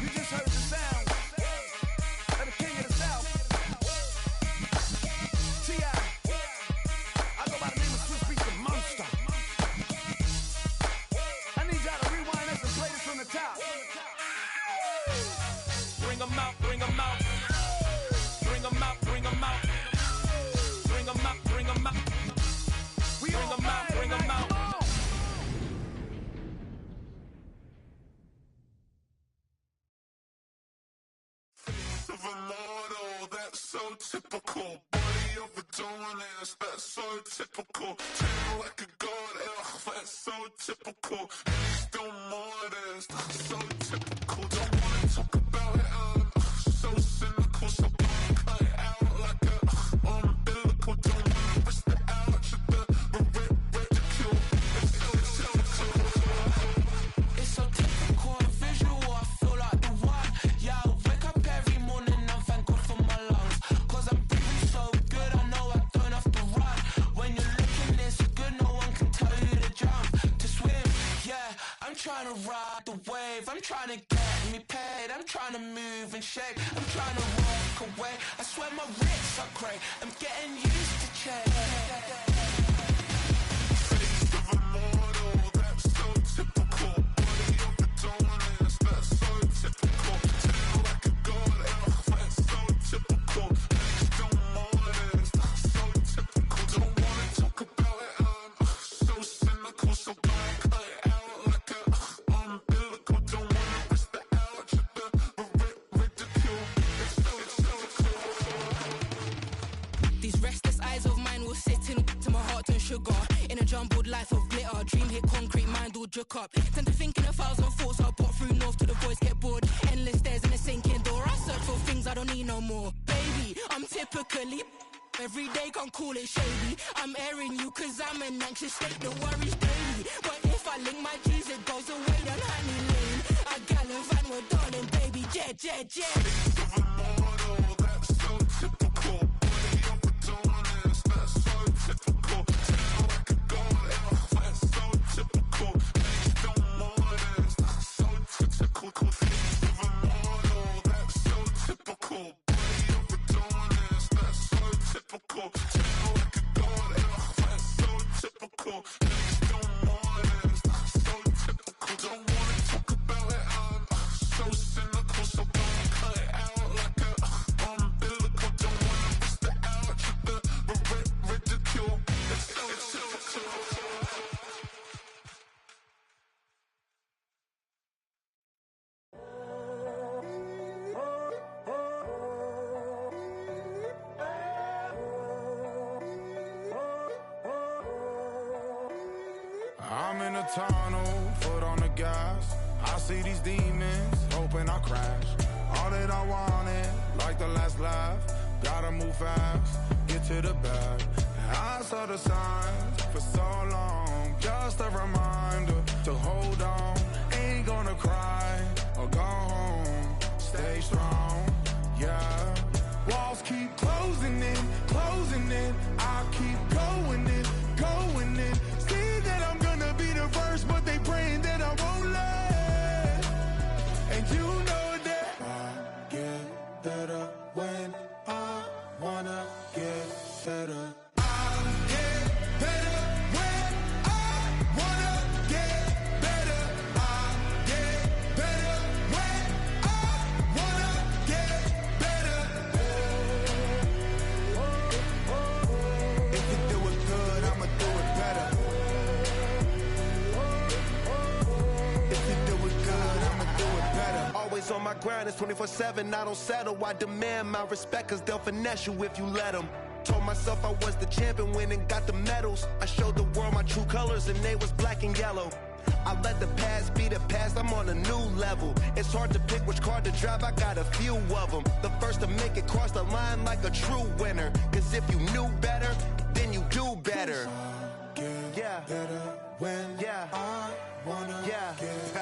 Speaker 11: You just heard the sound of the king of the South. T.I. I go by the name of Swiss Beats the Monster. I need y'all to rewind this and play this from the top.
Speaker 14: Bring 'em out, bring 'em out. Bring 'em out, bring 'em out. Bring 'em out, bring 'em out. Bring 'em out, bring 'em out.
Speaker 15: Of a model, that's so typical. Body of a dominance, that's so typical. Treat like a god, ugh, that's so typical. Still modest, so typical. Don't wanna talk about it, so cynical. So cut it out like a umbilical. Don't wanna risk the ouch of the ridicule. It's so typical.
Speaker 16: It's so typical and visual, I feel like the one. Yeah, I wake up every morning and thank God for my lungs. Cause I'm breathing so good, I know I don't have to run. When you're looking this good, no one can tell you to jump, to swim. Yeah, I'm trying to ride the wave, I'm trying to get me paid, I'm trying to move and shake, I'm trying to walk away. I swear my wrists are great, I'm getting used to change.
Speaker 17: These restless eyes of mine will sit in to my heart and sugar. In a jumbled life of glitter, dream hit concrete, mind all jook up. Tend to think in 1,000 thoughts, I'll pop through north to the voice, get bored. Endless stairs in a sinking door, I search for things I don't need no more. Baby, I'm typically every day, can't call it shady. I'm airing you cause I'm an anxious state that worries daily. But if I link my G's, it goes away down honey lane. I gallivant with darling, baby, jet, jet, jet.
Speaker 15: That's so typical. That's so typical. Tell like a god, that's so typical. Still modest, so typical. Of a model, that's so typical. Body of a dominance, that's so typical. Tell like a god, that's so typical. Still modest, so typical. Don't wanna talk about it, I'm so cynical. So don't cut it out like a umbilical. Don't wanna risk the ouch of the ridicule. It's so typical.
Speaker 1: the tunnel, foot on the gas. I see these demons, hoping I crash. All that I wanted, like the last laugh. Gotta move fast, get to the bag. I saw the signs for so long, just a reminder to hold on. Ain't gonna cry or go home, stay strong, yeah. Walls keep closing in, I keep going in, See that I'm gonna be the first, but they praying that I won't let. And you know that I get better when I wanna get better.
Speaker 9: On my grind, it's 24/7, I don't settle. I demand my respect, cause they'll finesse you if you let them. Told myself I was the champion, went and got the medals. I showed the world my true colors and they was black and yellow. I let the past be the past, I'm on a new level. It's hard to pick which car to drive, I got a few of them. The first to make it cross the line like a true winner. Cause if you knew better, then you do better. Yeah, better when I wanna get better.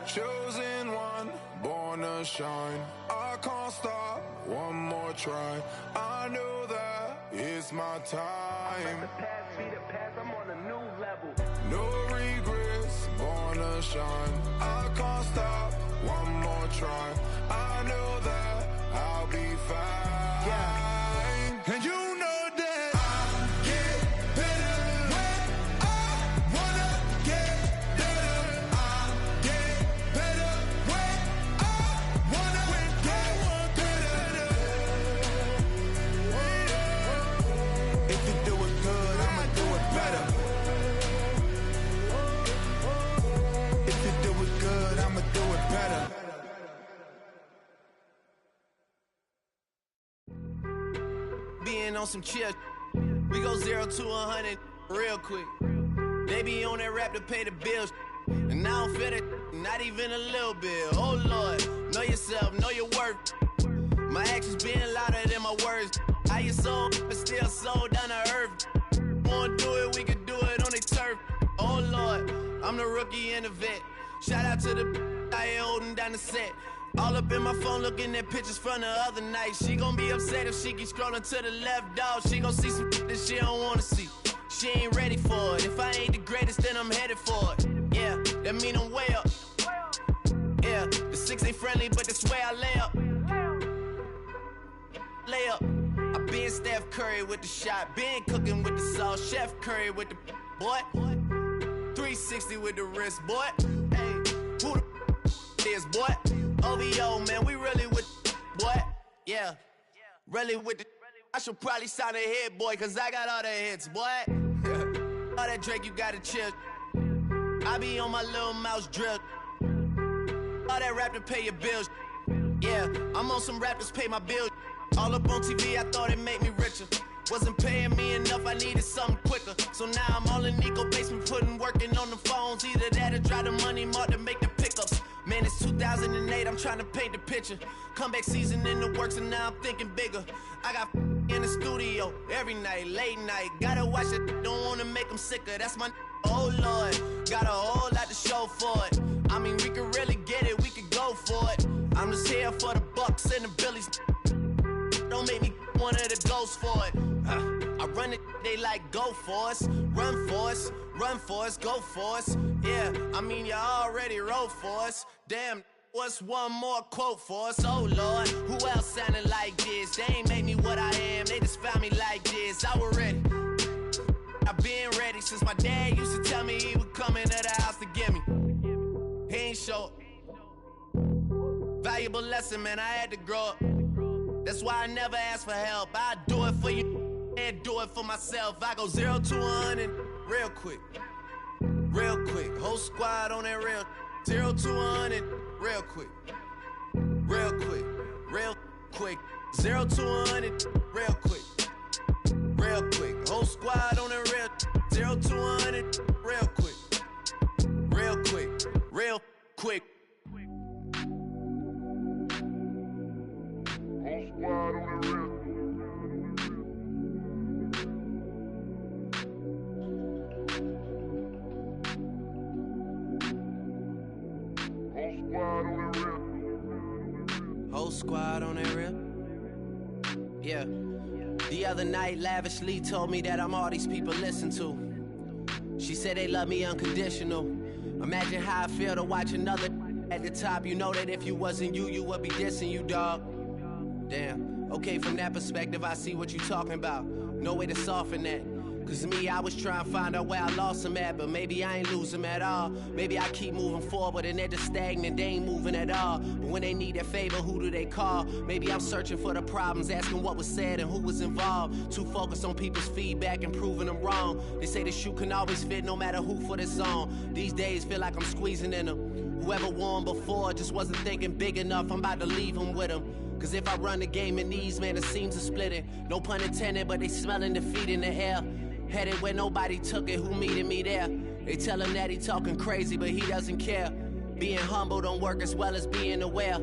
Speaker 1: Chosen one, born to shine. I can't stop, one more try. I know that it's my time.
Speaker 9: The past be the past, I'm on a new level.
Speaker 1: No regrets, born to shine. I can't stop, one more try. I know that I'll be fine. Yeah. And you know that I get better when I wanna get better. I get better when I wanna get better. If you do it good, I'ma do it better. If you do it good, I'ma do it better.
Speaker 8: Being on some chill, we go 0 to 100 real quick. They be on that rap to pay the bills, and I don't feel it, not even a little bit. Oh Lord, know yourself, know your worth. My actions being louder than my words. How you sold, but still sold down to earth. Wanna do it, we can do it on the turf. Oh Lord, I'm the rookie and the vet. Shout out to the I ain't holding down the set. All up in my phone looking at pictures from the other night. She gon' be upset if she keep scrolling to the left, dog. She gon' see some that she don't wanna see. She ain't ready for it. If I ain't the greatest, then I'm headed for it. Yeah, that mean I'm way up. Yeah, the 6 ain't friendly, but that's where I lay up. Lay up. I been Steph Curry with the shot. Been cooking with the sauce. Chef Curry with the boy. 360 with the wrist, boy. Hey, who the is, boy? OVO, man, we really with boy. Yeah, really with the. I should probably sign a hit, boy, cause I got all the hits, boy. All that Drake, you gotta chill. I be on my little mouse drip. All that rap to pay your bills. Yeah, I'm on some rappers pay my bills. All up on TV, I thought it made me richer. Wasn't paying me enough, I needed something quicker. So now I'm all in Nico basement, working on the phones. Either that or drive the money mark to make the pickups. Man, it's 2008, I'm trying to paint the picture. Comeback season in the works and now I'm thinking bigger. I got in the studio every night, late night. Gotta watch it, don't wanna make them sicker. That's my oh Lord, got a whole lot to show for it. I mean, we could really get it, we could go for it. I'm just here for the Bucks and the Billies. Don't make me one of the ghosts for it. I run it, they like go for us. Run for us, run for us, go for us. Yeah, I mean you already wrote for us. Damn, what's one more quote for us? Oh Lord, who else sounded like this? They ain't made me what I am, they just found me like this. I was ready, I've been ready since my dad used to tell me he would come into the house to get me. He ain't show up. Valuable lesson, man, I had to grow up.
Speaker 9: That's why I never ask for help. I do it for you and do it for myself. I go 0 to 100 real quick. Real quick. Whole squad on that real. 0 to 100 real quick. Real quick. Real quick. 0 to 100 real quick. Real quick. Whole squad on that real. 0 to 100 real quick. Real quick. Real quick.
Speaker 15: Whole squad on the real.
Speaker 9: Whole squad on that real. Yeah. The other night, lavishly told me that I'm all these people listen to. She said they love me unconditional. Imagine how I feel to watch another at the top. You know that if you wasn't you, you would be dissing you, dog. Damn. Okay, from that perspective, I see what you talking about. No way to soften that. Cause me, I was trying to find out where I lost them at, but maybe I ain't lose them at all. Maybe I keep moving forward and they're just stagnant, they ain't moving at all. But when they need a favor, who do they call? Maybe I'm searching for the problems, asking what was said and who was involved. Too focused on people's feedback and proving them wrong. They say the shoe can always fit no matter who for this song. These days feel like I'm squeezing in them. Whoever won before just wasn't thinking big enough, I'm about to leave them with them. Cause if I run the game in these, man, the seams are splitting. No pun intended, but they smelling defeat in the air. Headed where nobody took it, who meeting me there? They tell him that he talking crazy, but he doesn't care. Being humble don't work as well as being aware.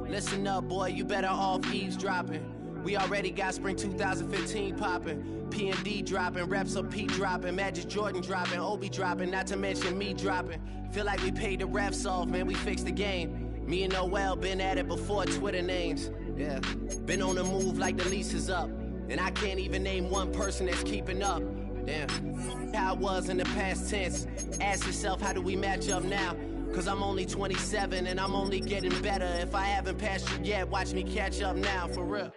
Speaker 9: Listen up, boy, you better off eavesdropping. We already got spring 2015 popping. P&D dropping, reps of P dropping, Magic Jordan dropping, Obi dropping, not to mention me dropping. Feel like we paid the refs off, man, we fixed the game. Me and Noel been at it before Twitter names. Yeah, been on the move like the lease is up. And I can't even name one person that's keeping up. Damn, how it was in the past tense. Ask yourself, how do we match up now? Cause I'm only 27 and I'm only getting better. If I haven't passed you yet, watch me catch up now, for real.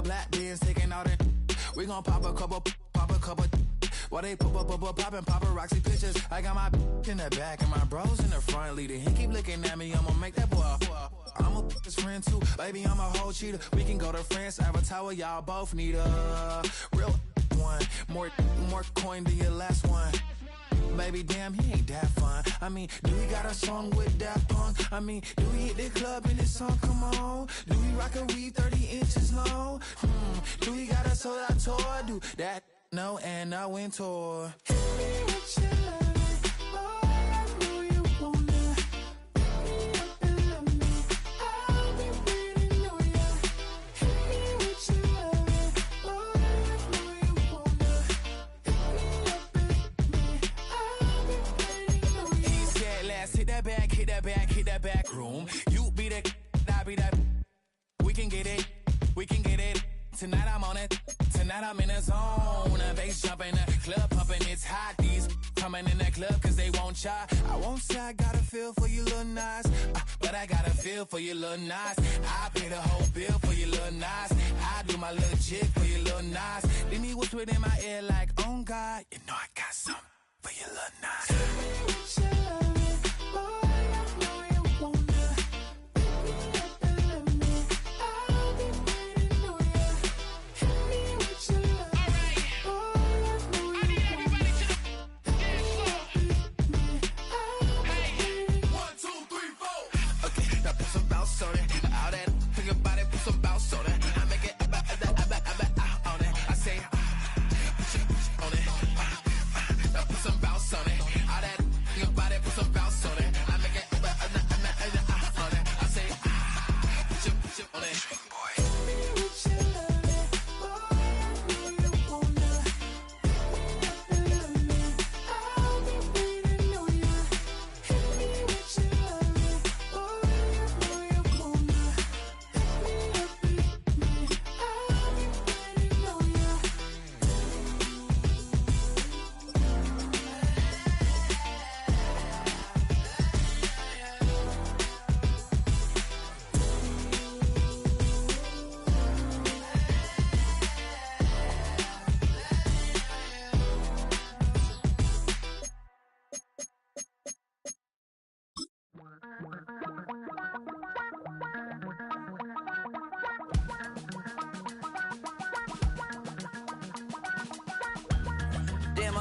Speaker 11: Black beans taking out it. We gon' pop a couple. While they poppin' paparazzi pictures. I got my in the back and my bros in the front leading. He keep looking at me, I'ma make that boy. I'm a his friend too, baby, I'm a whole cheater. We can go to France, Avatar, y'all both need a real one. More coin than your last one. Baby, damn, he ain't that fun. I mean, do we got a song with that punk? I mean, do we hit the club in this song? Come on. Do we rock a weed 30 inches long? Do we got a sold out tour? Do that, no, and a win tour. Hit me with your love, boy, I know you wanna. Pick me up and love me. I'll be waiting on ya. Hit me with your love, boy, I know you wanna. Pick me up and love me. I'll be waiting on ya. He said, let's hit that back room. You be the, I be that. We can get it. Tonight I'm on it. Tonight I'm in a zone. A bass jumping, a club pumping, it's hot. These coming in that club cause they won't try. I won't say I got a feel for you little nice, but I got a feel for you little nice. I pay the whole bill for you little nice. I do my little jig for you little nice. Then he whisper in my ear like, oh God, you know I got something for you little nice. Tell me what you love, boy, I know you wanna. Pick me up and love me. I'll be waiting on ya. Hit me with your love, boy, I know you wanna. Pick me up and love me. I'll be waiting. 1, 2, 3, 4. Okay, now put some bounce on it. All that, think about it, put some bounce on it. I make it on it. I say, put your on it. Now put some bounce on it. All that, think about it, put some bounce on it. I make it on it. I say, put your on it. Hit me with your love, boy, I know you wanna. Pick me up and love me. I'll be waiting on ya. Hit me with your love, boy, I know you wanna.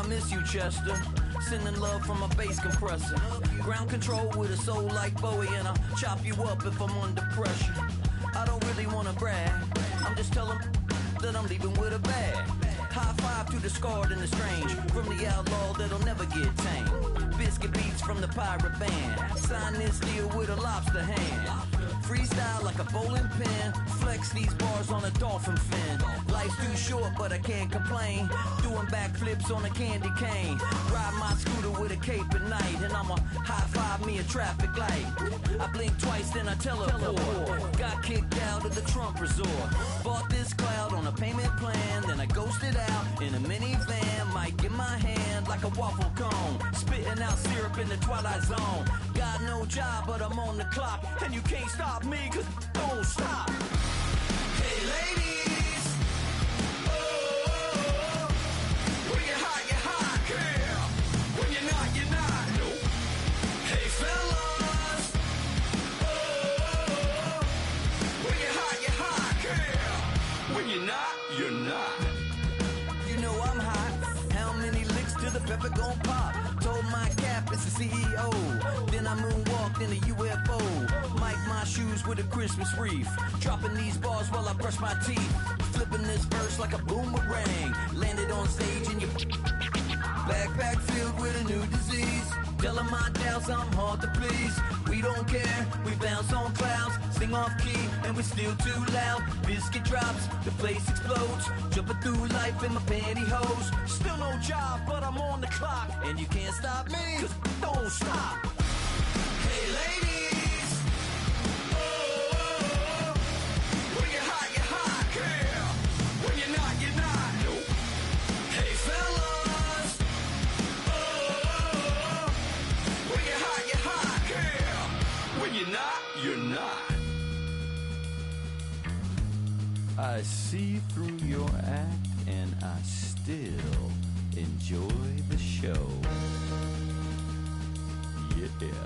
Speaker 18: I miss you, Chester. Sending love from a bass compressor. Ground control with a soul like Bowie, and I'll chop you up if I'm under pressure. I don't really wanna brag, I'm just telling that I'm leaving with a bag. High five to the scarred and the strange, from the outlaw that'll never get tamed. Biscuit beats from the pirate band, sign this deal with a lobster hand. Freestyle like a bowling pin, flex these bars on a dolphin fin. Life's too short but I can't complain, doing backflips on a candy cane. Ride my scooter with a cape at night, and I'ma high five me a traffic light. I blink twice then I teleport, got kicked out of the Trump resort. Bought this cloud on a payment plan, then I ghosted out in a minivan. Mic in my hand like a waffle cone, spitting out syrup in the twilight zone. Got no job but I'm on the clock, and you can't stop me cause don't stop. Hey ladies, oh, when you're hot, girl. When you're not, nope. Hey fellas, oh, when you're hot, girl. When you're not. You know I'm hot. How many licks till the pepper gon' pop? Told my cap it's the CEO. Then I moonwalked in a UFO. Mic my shoes with a Christmas wreath. Dropping these bars while I brush my teeth. Flipping this verse like a boomerang. Landed on stage in your backpack filled with a new disease. Telling my doubts I'm hard to please. We don't care, we bounce on clouds. Sing off key and we're still too loud. Biscuit drops, the place explodes. Jumping through life in my pantyhose. Still no job, but I'm on the clock. And you can't stop me, cause don't stop. Hey ladies, oh, when you're hot, girl. When you're not, nope. Hey fellas, oh, when you're hot, girl. When you're not.
Speaker 19: I see through your act and I still enjoy the show. Yeah.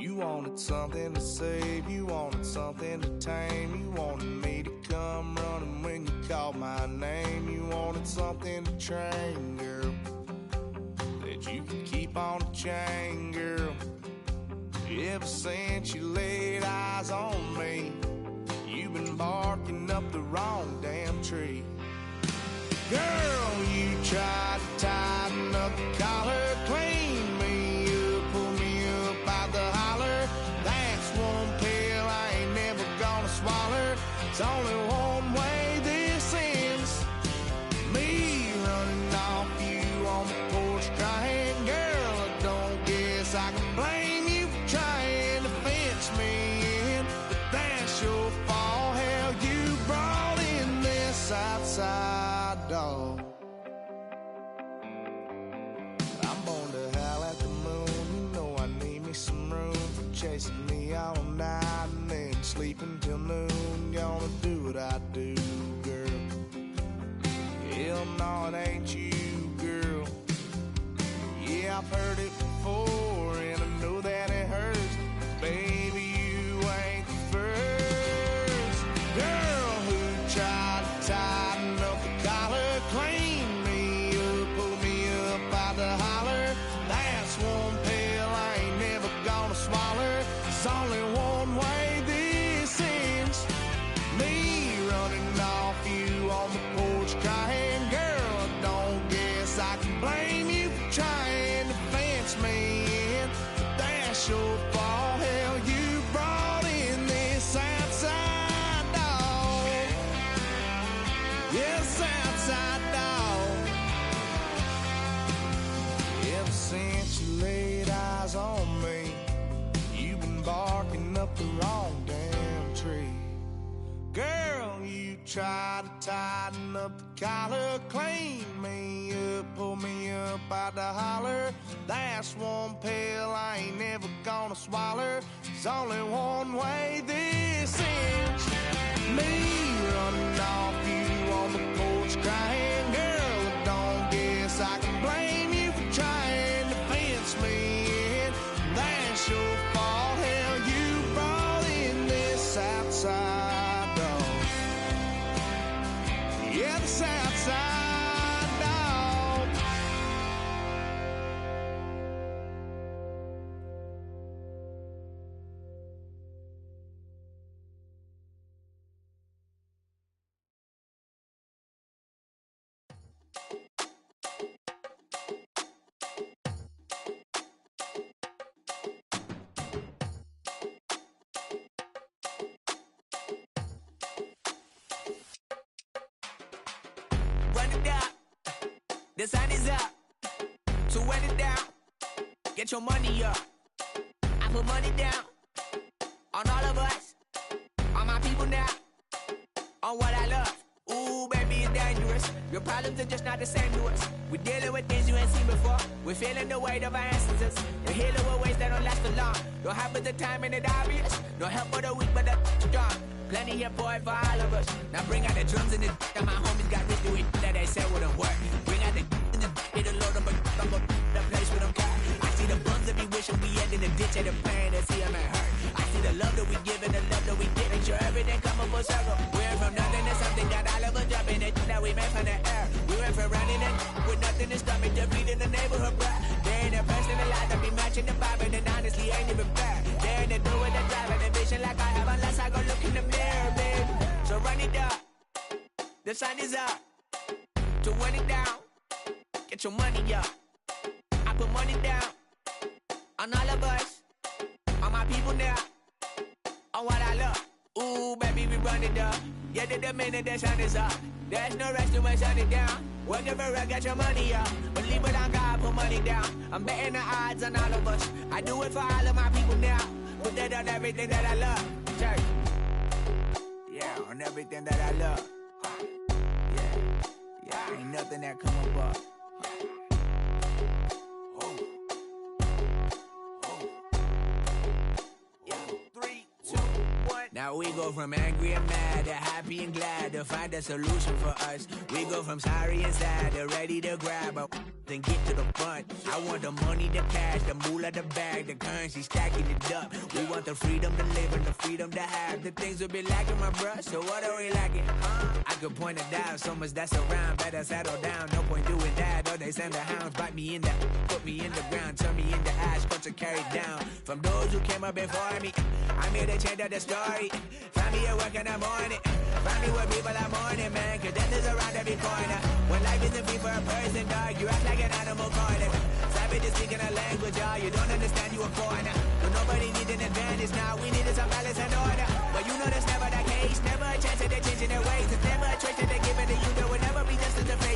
Speaker 1: You wanted something to save, you wanted something to tame. You wanted me to come running when you called my name. You wanted something to train, girl, that you could keep on the chain, girl. Ever since you laid eyes on me, you've been barking up the wrong damn tree. Girl, you tried to tighten up the collar, clean me up, pull me up out the holler. That's one pill I ain't never gonna swallow. It's only one way this ends. Me running off you on the porch crying. Girl, I don't guess I can blame you for trying to fence me in, but that's your fault. Hell, you brought in this outside dog. I'm born to howl at the moon. You know I need me some room for chasing me all night and then sleeping till noon. Gonna do what I do, girl. Hell no, it ain't you, girl. Yeah, I've heard it before and I know that it hurts. Baby, you ain't the first girl who tried to tighten up the collar, clean me up, pull me up out the holler. That's one pill I ain't never gonna swallow. It's only one way this ends. Me running off you on the porch crying. Girl, I don't guess I can blame you for trying to fence me in, but that's your fault. Hell, you brought in this outside dog. Yes, outside dog. Ever since you laid eyes on me, you've been barking up the wrong damn tree. Girl, you tried to tighten up the collar, clean me up, pull me up out the holler. That's one pill I ain't never gonna swallow. There's only one way this ends. Me running off you on the porch crying. Girl, I don't guess I can blame you for trying to fence me in. That's your fault. Hell, you brought in this outside dog. Yeah, this outside dog.
Speaker 20: Run it down, the sun is up. So run it down, get your money up. I put money down on all of us, on my people now, on what I love. Ooh, baby, it's dangerous. Your problems are just not the same to us. We're dealing with things you ain't seen before. We're feeling the weight of our ancestors. We're healing with ways that don't last for long. Don't have the time and it's obvious. No help for the weak, but the strong. Plenty here for it for all of us. Now bring out the drums and the that my homies got rich doing that they said wouldn't work. Bring out the and the it'll load them, but I'm gonna the place with them car. I see the bums that be wishing we end in the ditch and the pain that see them and hurt. I see the love that we give and the love that we get. Make sure everything come up full circle. We went from nothing to something, got all of us jumping it that we made from the air. We went from running it with nothing to stop me, just beating the neighborhood bruh. They ain't the person alive that be matching the vibe, and honestly ain't even fair. They ain't the do with the drive and the vision like I have unless I go look in the mirror, baby. So run it up, the sun is up. To run it down, get your money up. I put money down on all of us, on my people now, on what I love. Ooh, baby, we run it up. Yeah, the minute the sun is up, there's no rest to when sun it down. Working for real, get your money up. Believe it on God, put money down. I'm betting the odds on all of us. I do it for all of my people now. Put that on everything that I love. Church. Yeah, on everything that I love. Yeah, ain't nothing that come above. Now we go from angry and mad to happy and glad to find a solution for us. We go from sorry and sad to ready to grab a then get to the front. I want the money, the cash, the moolah, the bag, the currency, stacking it up. We want the freedom to live and the freedom to have. The things will be lacking, my bruh, so what are we lacking? I could point it out, so much that's around. Better settle down, no point doing that. Or they send the hounds, bite me in the, put me in the ground, turn me into ash, culture carried down. From those who came up before me, I'm here to change up the story. Find me at work in the morning, find me where people are mourning, man, cause death is around every corner. When life isn't free for a person, dog, you act like an animal corner. Savage is speaking a language, y'all, you don't understand, you a foreigner. But nobody needs an advantage now, we needed some balance and order. But you know that's never the case, never a chance that they're changing their ways. It's never a choice that they're giving to you, there will never be justice to face.